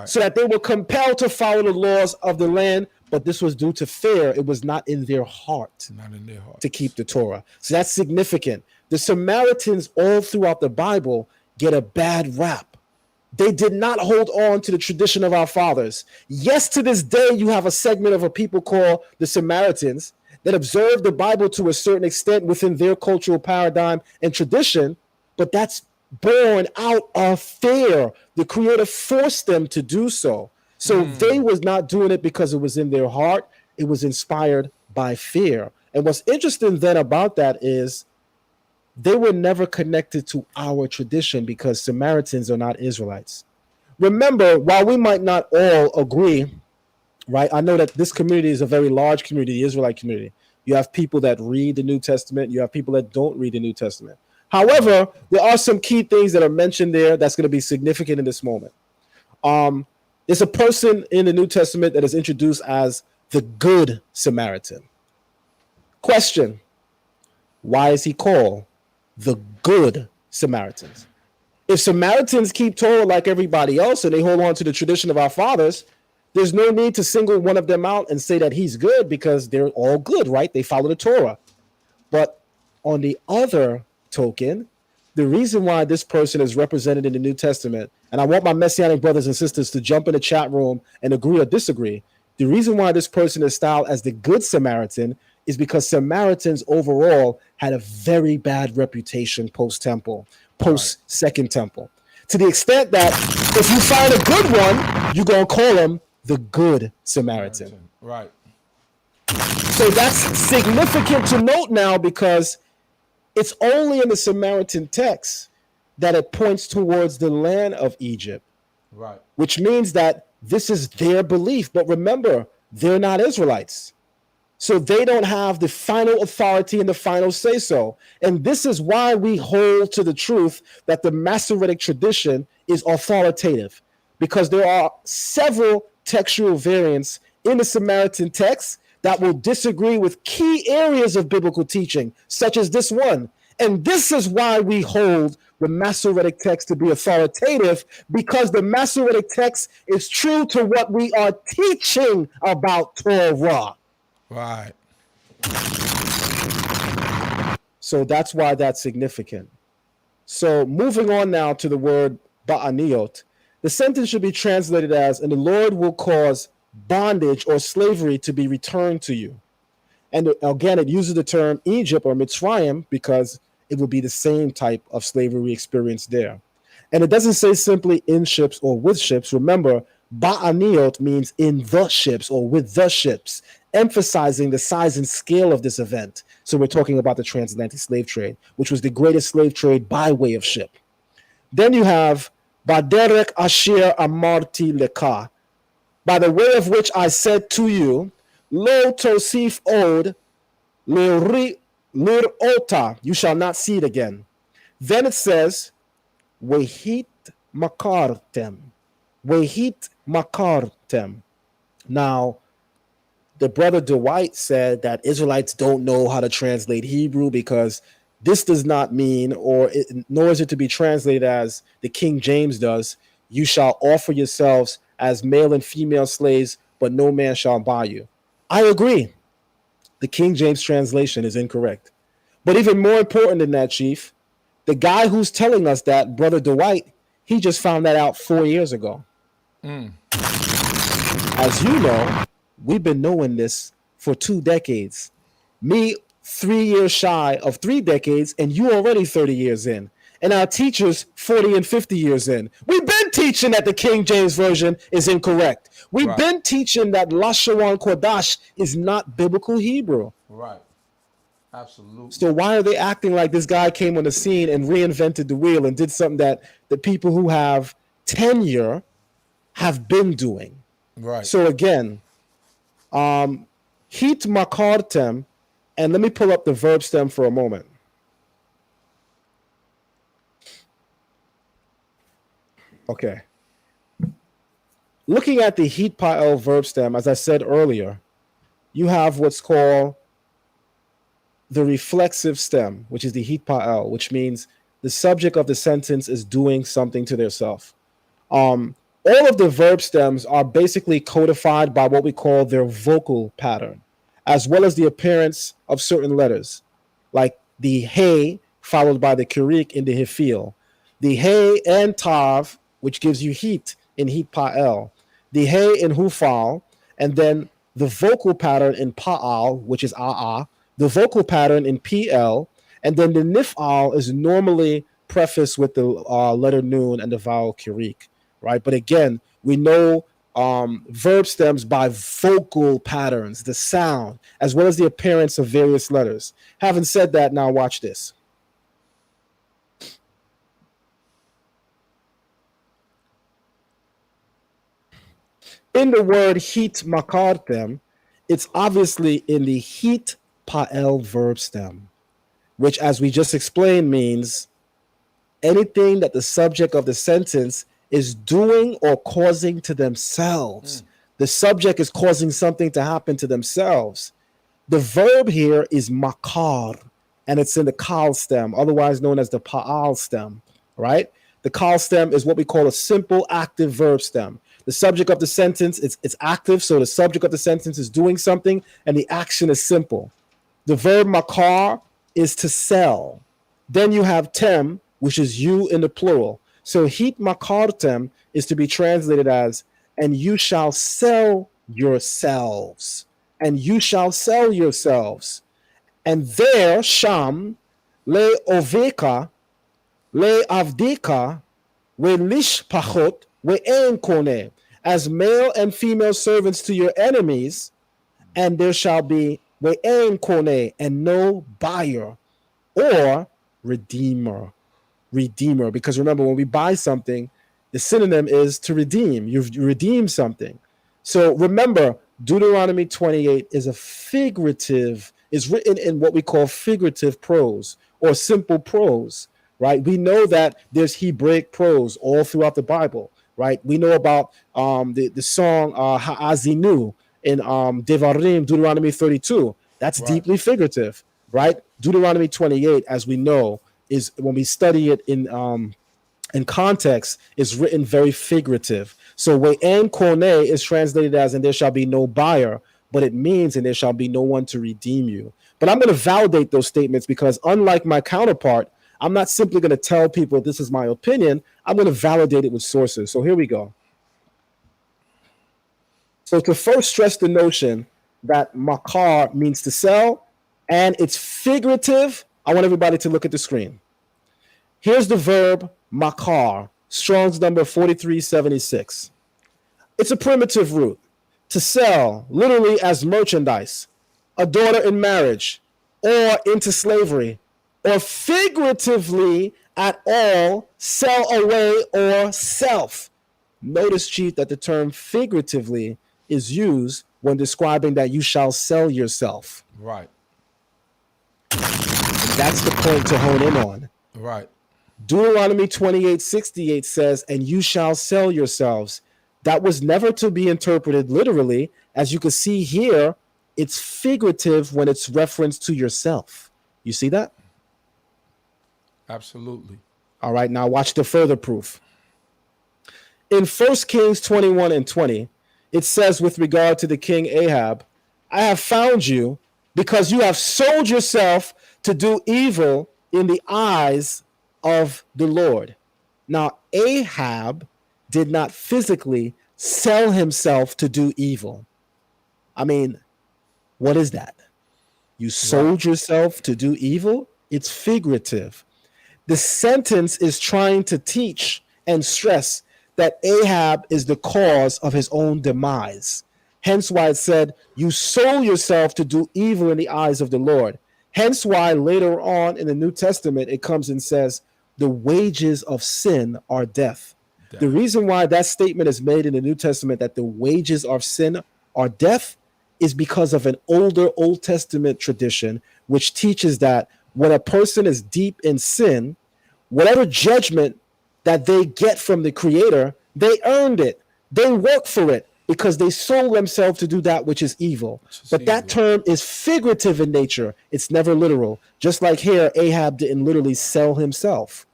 [SPEAKER 2] so that they were compelled to follow the laws of the land. But this was due to fear. It was not in their heart, to keep the Torah. So that's significant. The Samaritans all throughout the Bible get a bad rap. They did not hold on to the tradition of our fathers. Yes, to this day, you have a segment of a people called the Samaritans that observe the Bible to a certain extent within their cultural paradigm and tradition, but that's born out of fear. The Creator forced them to do so. So they was not doing it because it was in their heart. It was inspired by fear. And what's interesting then about that is they were never connected to our tradition because Samaritans are not Israelites. Remember, while we might not all agree, right? I know that this community is a very large community, the Israelite community. You have people that read the New Testament. You have people that don't read the New Testament. However, there are some key things that are mentioned there that's going to be significant in this moment. There's a person in the New Testament that is introduced as the Good Samaritan. Question: why is he called the Good Samaritans? If Samaritans keep Torah like everybody else and they hold on to the tradition of our fathers, there's no need to single one of them out and say that he's good because they're all good, right? They follow the Torah. But on the other token, the reason why this person is represented in the New Testament, and I want my Messianic brothers and sisters to jump in the chat room and agree or disagree, the reason why this person is styled as the Good Samaritan is because Samaritans overall had a very bad reputation post-temple, post-Second Temple, to the extent that if you find a good one, you're going to call him the Good Samaritan.
[SPEAKER 1] Right.
[SPEAKER 2] So that's significant to note now because it's only in the Samaritan text that it points towards the land of Egypt,
[SPEAKER 1] right?
[SPEAKER 2] Which means that this is their belief. But remember, they're not Israelites. So they don't have the final authority and the final say-so. And this is why we hold to the truth that the Masoretic tradition is authoritative, because there are several textual variants in the Samaritan text that will disagree with key areas of biblical teaching, such as this one. And this is why we hold the Masoretic text to be authoritative, because the Masoretic text is true to what we are teaching about Torah.
[SPEAKER 1] Right.
[SPEAKER 2] So that's why that's significant. So moving on now to the word ba'aniot, the sentence should be translated as, and the Lord will cause bondage or slavery to be returned to you. And again, it uses the term Egypt or Mitzrayim because it will be the same type of slavery experience there. And it doesn't say simply in ships or with ships. Remember, ba'aniot means in the ships or with the ships, emphasizing the size and scale of this event. So we're talking about the transatlantic slave trade, which was the greatest slave trade by way of ship. Then you have Baderek Asher Amarti Leka, by the way of which I said to you, Lo Tosif Od lir'ota, you shall not see it again. Then it says, wehit makartem. Wehit makartem. Now, the brother Dwight said that Israelites don't know how to translate Hebrew because this does not mean, nor is it to be translated as the King James does, you shall offer yourselves as male and female slaves, but no man shall buy you. I agree. The King James translation is incorrect. But even more important than that, Chief, the guy who's telling us that, Brother Dwight, he just found that out 4 years ago. As you know, we've been knowing this for 2 decades. Me, 3 years shy of 3 decades, and you already 30 years in. And our teachers 40 and 50 years in. We've been teaching that the King James Version is incorrect. We've been teaching that Lashawan Kodash is not biblical Hebrew.
[SPEAKER 1] Right. Absolutely.
[SPEAKER 2] So why are they acting like this guy came on the scene and reinvented the wheel and did something that the people who have tenure have been doing?
[SPEAKER 1] Right.
[SPEAKER 2] So again, hit makartem, and let me pull up the verb stem for a moment. Okay. Looking at the hit pa'el verb stem, as I said earlier, you have what's called the reflexive stem, which is the hit pa'el, which means the subject of the sentence is doing something to their self. All of the verb stems are basically codified by what we call their vocal pattern, as well as the appearance of certain letters, like the hey followed by the kurik in the hefil, the hey and tav, which gives you heat in hit pa'el, the hey in hufal, and then the vocal pattern in pa'al, which is a'a, the vocal pattern in pl, and then the nif'al is normally prefaced with the letter nun and the vowel kurik. Right, but again, we know verb stems by vocal patterns, the sound, as well as the appearance of various letters. Having said that, now watch this. In the word hit makartem, it's obviously in the hit pa'el verb stem, which, as we just explained, means anything that the subject of the sentence is doing or causing to themselves. The subject is causing something to happen to themselves. The verb here is makar, and it's in the kal stem, otherwise known as the pa'al stem, right? The kal stem is what we call a simple active verb stem. The subject of the sentence, it's active, so the subject of the sentence is doing something, and the action is simple. The verb makar is to sell. Then you have tem, which is you in the plural. So hit makartem is to be translated as, and you shall sell yourselves. And you shall sell yourselves. And there, sham, le oveka, le avdika, we lish pachot, we ein kone, as male and female servants to your enemies, and there shall be we ein kone, and no buyer or redeemer. Redeemer, because remember, when we buy something, the synonym is to redeem. You've redeemed something. So remember, Deuteronomy 28 is written in what we call figurative prose or simple prose, right? We know that there's Hebraic prose all throughout the Bible, right? We know about the song Ha'azinu in Devarim, Deuteronomy 32. That's deeply figurative, right? Deuteronomy 28, as we know, is, when we study it in context, is written very figurative. So we'en kone is translated as, and there shall be no buyer, but it means, and there shall be no one to redeem you. But I'm going to validate those statements, because unlike my counterpart, I'm not simply going to tell people this is my opinion. I'm going to validate it with sources. So here we go. So to first stress the notion that makar means to sell, and it's figurative, I want everybody to look at the screen. Here's the verb makar, Strong's number 4376. It's a primitive root. To sell, literally as merchandise, a daughter in marriage, or into slavery, or figuratively at all, sell away or self. Notice, Chief, that the term figuratively is used when describing that you shall sell yourself.
[SPEAKER 1] Right.
[SPEAKER 2] And that's the point to hone in on.
[SPEAKER 1] Right.
[SPEAKER 2] Deuteronomy 28:68 says, and you shall sell yourselves. That was never to be interpreted literally. As you can see here, it's figurative when it's referenced to yourself. You see that?
[SPEAKER 1] Absolutely.
[SPEAKER 2] All right, now watch the further proof. In 1 Kings 21 and 20, it says with regard to the king Ahab, I have found you because you have sold yourself to do evil in the eyes of the Lord. Now, Ahab did not physically sell himself to do evil. I mean, what is that? You
[SPEAKER 1] Right.
[SPEAKER 2] sold yourself to do evil? It's figurative. The sentence is trying to teach and stress that Ahab is the cause of his own demise. Hence why it said, you sold yourself to do evil in the eyes of the Lord. Hence why later on in the New Testament, it comes and says, the wages of sin are death. The
[SPEAKER 1] Death.
[SPEAKER 2] reason why that statement is made in the New Testament that the wages of sin are death is because of an older Old Testament tradition, which teaches that when a person is deep in sin, whatever judgment that they get from the Creator, they earned it. They work for it because they sold themselves to do that which is evil.
[SPEAKER 1] Which is
[SPEAKER 2] But that
[SPEAKER 1] evil.
[SPEAKER 2] term is figurative in nature. It's never literal. Just like here, Ahab didn't literally sell himself.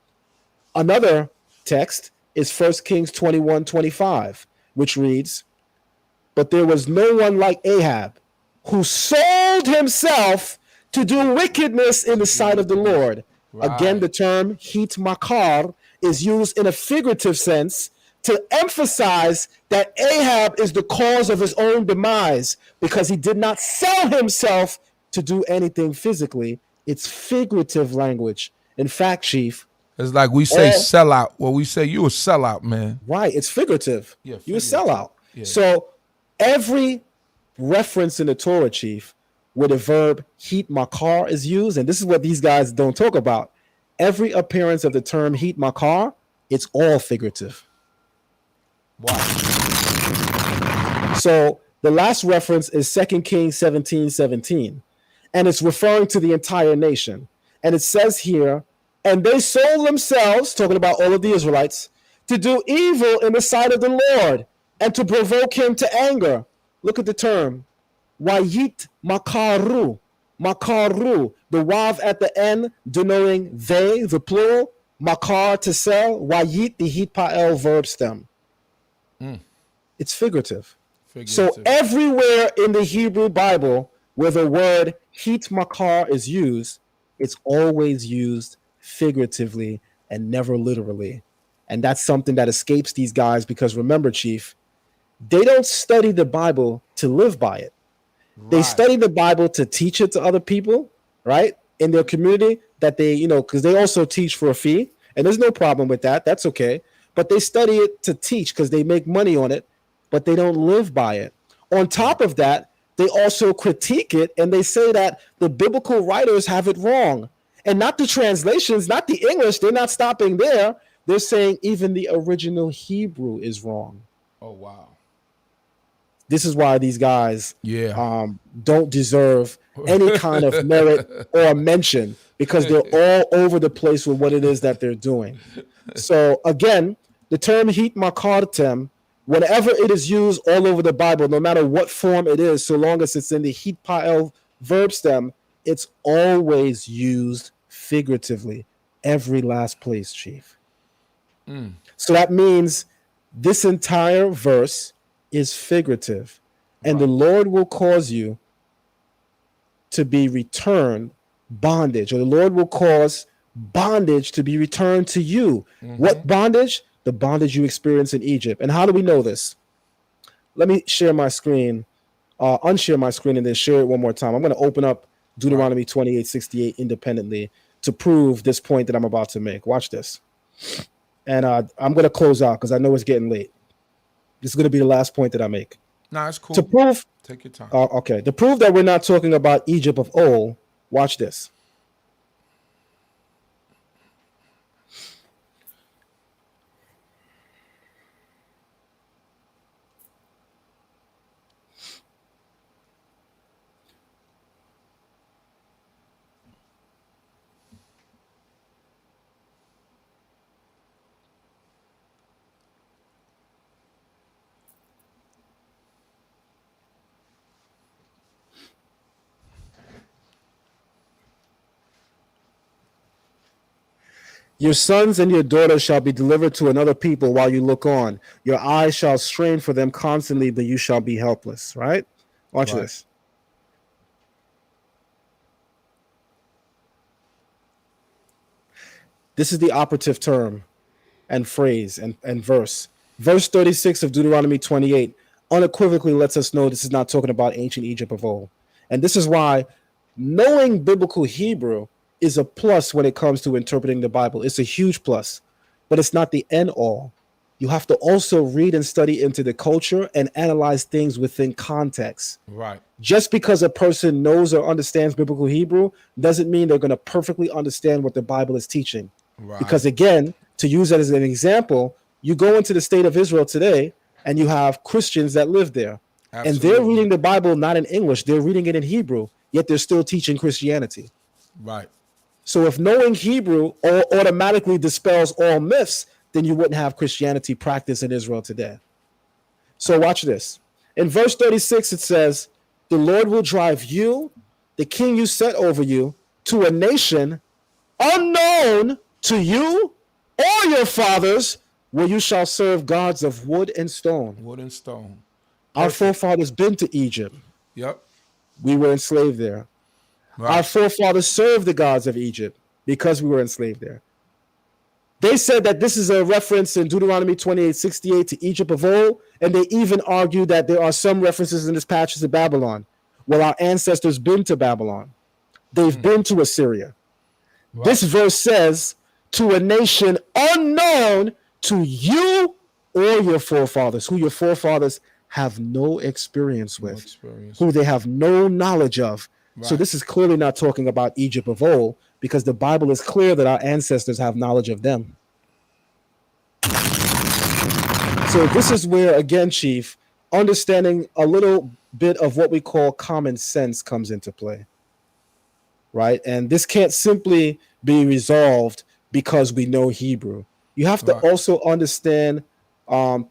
[SPEAKER 2] Another text is 1 Kings 21:25, which reads, but there was no one like Ahab who sold himself to do wickedness in the
[SPEAKER 1] To do
[SPEAKER 2] sight of the
[SPEAKER 1] wickedness.
[SPEAKER 2] Lord. Again,
[SPEAKER 1] Right.
[SPEAKER 2] the term hit makar is used in a figurative sense to emphasize that Ahab is the cause of his own demise because he did not sell himself to do anything physically. It's figurative language. In fact, Chief,
[SPEAKER 1] It's like we say
[SPEAKER 2] all
[SPEAKER 1] sellout. Well, we say you a sellout, man.
[SPEAKER 2] right, it's figurative.
[SPEAKER 1] Yeah,
[SPEAKER 2] You a
[SPEAKER 1] figurative.
[SPEAKER 2] sellout.
[SPEAKER 1] Yeah.
[SPEAKER 2] So every reference in the Torah, Chief, where the verb heat makar is used, and this is what these guys don't talk about. Every appearance of the term heat makar, it's all figurative.
[SPEAKER 1] Wow.
[SPEAKER 2] So the last reference is 2 Kings 17:17, and it's referring to the entire nation. And it says here, and they sold themselves, talking about all of the Israelites, to do evil in the sight of the Lord and to provoke him to anger. Look at the term. Wayit makaru. Makaru. The wav at the end denoting they, the plural. Makar to sell. Wayit, the hit pa'el verb stem. It's figurative. So
[SPEAKER 1] Figurative.
[SPEAKER 2] everywhere in the Hebrew Bible where the word hit makar is used, it's always used figuratively and never literally. And that's something that escapes these guys because remember, Chief, they don't study the Bible to live by it. They
[SPEAKER 1] Right.
[SPEAKER 2] study the Bible to teach it to other people, right? In their community that they, because they also teach for a fee. And there's no problem with that. That's okay. But they study it to teach because they make money on it, but they don't live by it. On top of that, they also critique it and they say that the biblical writers have it wrong. And not the translations, not the English, they're not stopping there. They're saying even the original Hebrew is wrong.
[SPEAKER 1] Oh wow.
[SPEAKER 2] This is why these guys
[SPEAKER 1] Yeah.
[SPEAKER 2] don't deserve any kind of merit or mention because they're all over the place with what it is that they're doing. So again, the term hit makartem, whenever it is used all over the Bible, no matter what form it is, so long as it's in the hit pa'el verb stem, it's always used figuratively. Every last place, Chief. So that means this entire verse is figurative. And the
[SPEAKER 1] Right.
[SPEAKER 2] Lord will cause you to be returned bondage, or the Lord will cause bondage to be returned to you. What bondage? The bondage you experienced in Egypt. And how do we know this? Let me share my screen, unshare my screen, and then share it one more time. I'm going to open up
[SPEAKER 1] Right.
[SPEAKER 2] Deuteronomy 28:68 independently to prove this point that I'm about to make. Watch this. And I'm going to close out because I know it's getting late. This is going to be the last point that I make.
[SPEAKER 1] Nah, it's
[SPEAKER 2] To
[SPEAKER 1] cool.
[SPEAKER 2] prove,
[SPEAKER 1] Take your time.
[SPEAKER 2] okay, to prove that we're not talking about Egypt of old, watch this. Your sons and your daughters shall be delivered to another people while you look on. Your eyes shall strain for them constantly, but you shall be helpless. Right? Watch
[SPEAKER 1] Right.
[SPEAKER 2] this. This is the operative term and phrase and verse. Verse 36 of Deuteronomy 28 unequivocally lets us know this is not talking about ancient Egypt of old. And this is why knowing biblical Hebrew is a plus when it comes to interpreting the Bible. It's a huge plus, but it's not the end all. You have to also read and study into the culture and analyze things within context.
[SPEAKER 1] Right.
[SPEAKER 2] Just because a person knows or understands biblical Hebrew doesn't mean they're going to perfectly understand what the Bible is teaching.
[SPEAKER 1] Right.
[SPEAKER 2] Because again, to use that as an example, you go into the state of Israel today and you have Christians that live there. And they're
[SPEAKER 1] Absolutely.
[SPEAKER 2] reading the Bible not in English, they're reading it in Hebrew, yet they're still teaching Christianity.
[SPEAKER 1] Right.
[SPEAKER 2] So if knowing Hebrew automatically dispels all myths, then you wouldn't have Christianity practiced in Israel today. So watch this. In verse 36, it says, the Lord will drive you, the king you set over you, to a nation unknown to you or your fathers, where you shall serve gods of wood and stone.
[SPEAKER 1] Wood and stone.
[SPEAKER 2] Our
[SPEAKER 1] Perfect.
[SPEAKER 2] forefathers been to Egypt.
[SPEAKER 1] Yep.
[SPEAKER 2] We were enslaved there. Our
[SPEAKER 1] Right.
[SPEAKER 2] forefathers served the gods of Egypt because we were enslaved there. They said that this is a reference in Deuteronomy 28:68 to Egypt of old, and they even argue that there are some references in this passage to Babylon. Well, our ancestors been to Babylon. They've been to Assyria.
[SPEAKER 1] Right.
[SPEAKER 2] This verse says, to a nation unknown to you or your forefathers, who your forefathers have no experience with,
[SPEAKER 1] experience.
[SPEAKER 2] who they have no knowledge of. So
[SPEAKER 1] Right.
[SPEAKER 2] this is clearly not talking about Egypt of old, because the Bible is clear that our ancestors have knowledge of them. So this is where, again, Chief, understanding a little bit of what we call common sense comes into play. Right? And this can't simply be resolved because we know Hebrew. You have to
[SPEAKER 1] Right.
[SPEAKER 2] also understand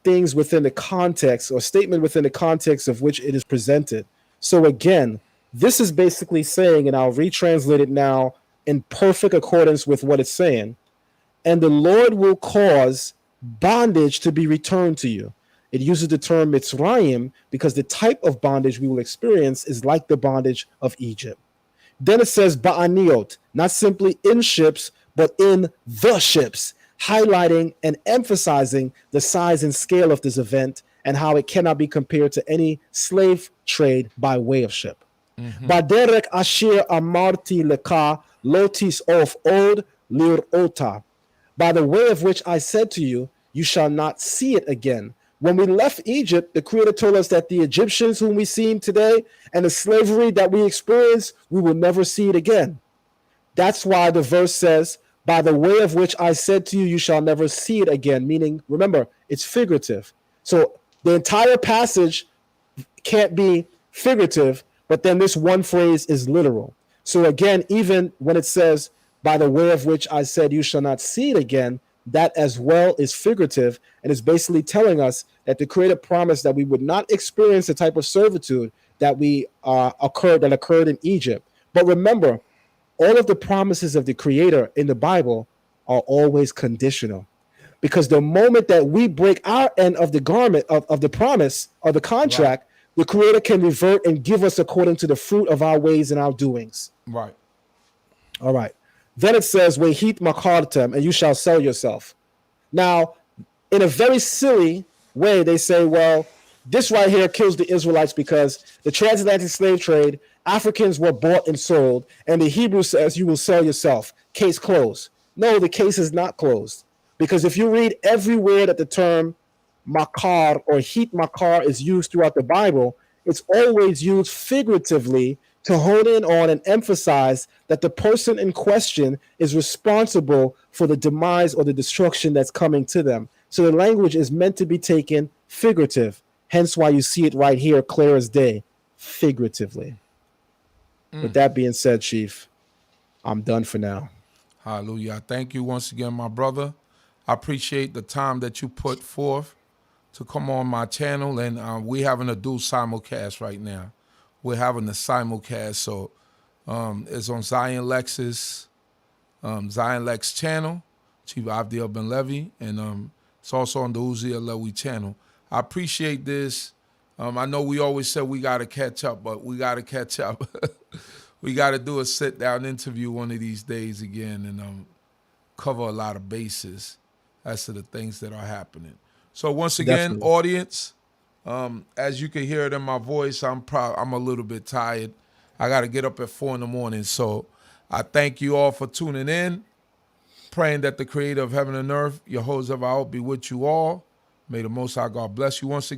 [SPEAKER 2] things within the context or statement within the context of which it is presented. So again, this is basically saying, and I'll retranslate it now in perfect accordance with what it's saying, and the Lord will cause bondage to be returned to you. It uses the term Mitzrayim because the type of bondage we will experience is like the bondage of Egypt. Then it says ba'aniot, not simply in ships, but in the ships, highlighting and emphasizing the size and scale of this event and how it cannot be compared to any slave trade by way of ship. Baderek asher amarti leka lotis of od lirota. By the way of which I said to you, you shall not see it again. When we left Egypt, the Creator told us that the Egyptians whom we see today and the slavery that we experience, we will never see it again. That's why the verse says, by the way of which I said to you, you shall never see it again. Meaning, remember, it's figurative. So the entire passage can't be figurative, but then this one phrase is literal. So again, even when it says, by the way of which I said you shall not see it again, that as well is figurative, and is basically telling us that the Creator promised that we would not experience the type of servitude that occurred in Egypt. But remember, all of the promises of the Creator in the Bible are always conditional, because the moment that we break our end of the garment of the promise or the contract, the Creator can revert and give us according to the fruit of our ways and our doings.
[SPEAKER 1] Right.
[SPEAKER 2] All right. Then it says, "Wehit makartem," and you shall sell yourself. Now, in a very silly way, they say, well, this right here kills the Israelites because the transatlantic slave trade, Africans were bought and sold, and the Hebrew says you will sell yourself. Case closed. No, the case is not closed. Because if you read everywhere that the term makar or hit makar is used throughout the Bible, it's always used figuratively to hone in on and emphasize that the person in question is responsible for the demise or the destruction that's coming to them. So the language is meant to be taken figurative, hence why you see it right here, clear as day, figuratively. With that being said, Chief, I'm done for now.
[SPEAKER 1] Hallelujah. Thank you once again, my brother. I appreciate the time that you put forth to come on my channel, and we're having a dual simulcast right now. We're having a simulcast, so it's on Zion Lex's Zion Lex channel. Chief AVDIEL Ben LEVI, and it's also on the UZZIEL lEWI channel. I appreciate this. I know we always said we got to catch up, but we got to catch up. We got to do a sit-down interview one of these days again and cover a lot of bases as to the things that are happening. So once again,
[SPEAKER 2] Definitely.
[SPEAKER 1] audience, as you can hear it in my voice, I'm a little bit tired. I got to get up at 4 in the morning. So I thank you all for tuning in, praying that the creator of heaven and earth, Yehovah Zeva'ot, be with you all. May the Most High God bless you once again.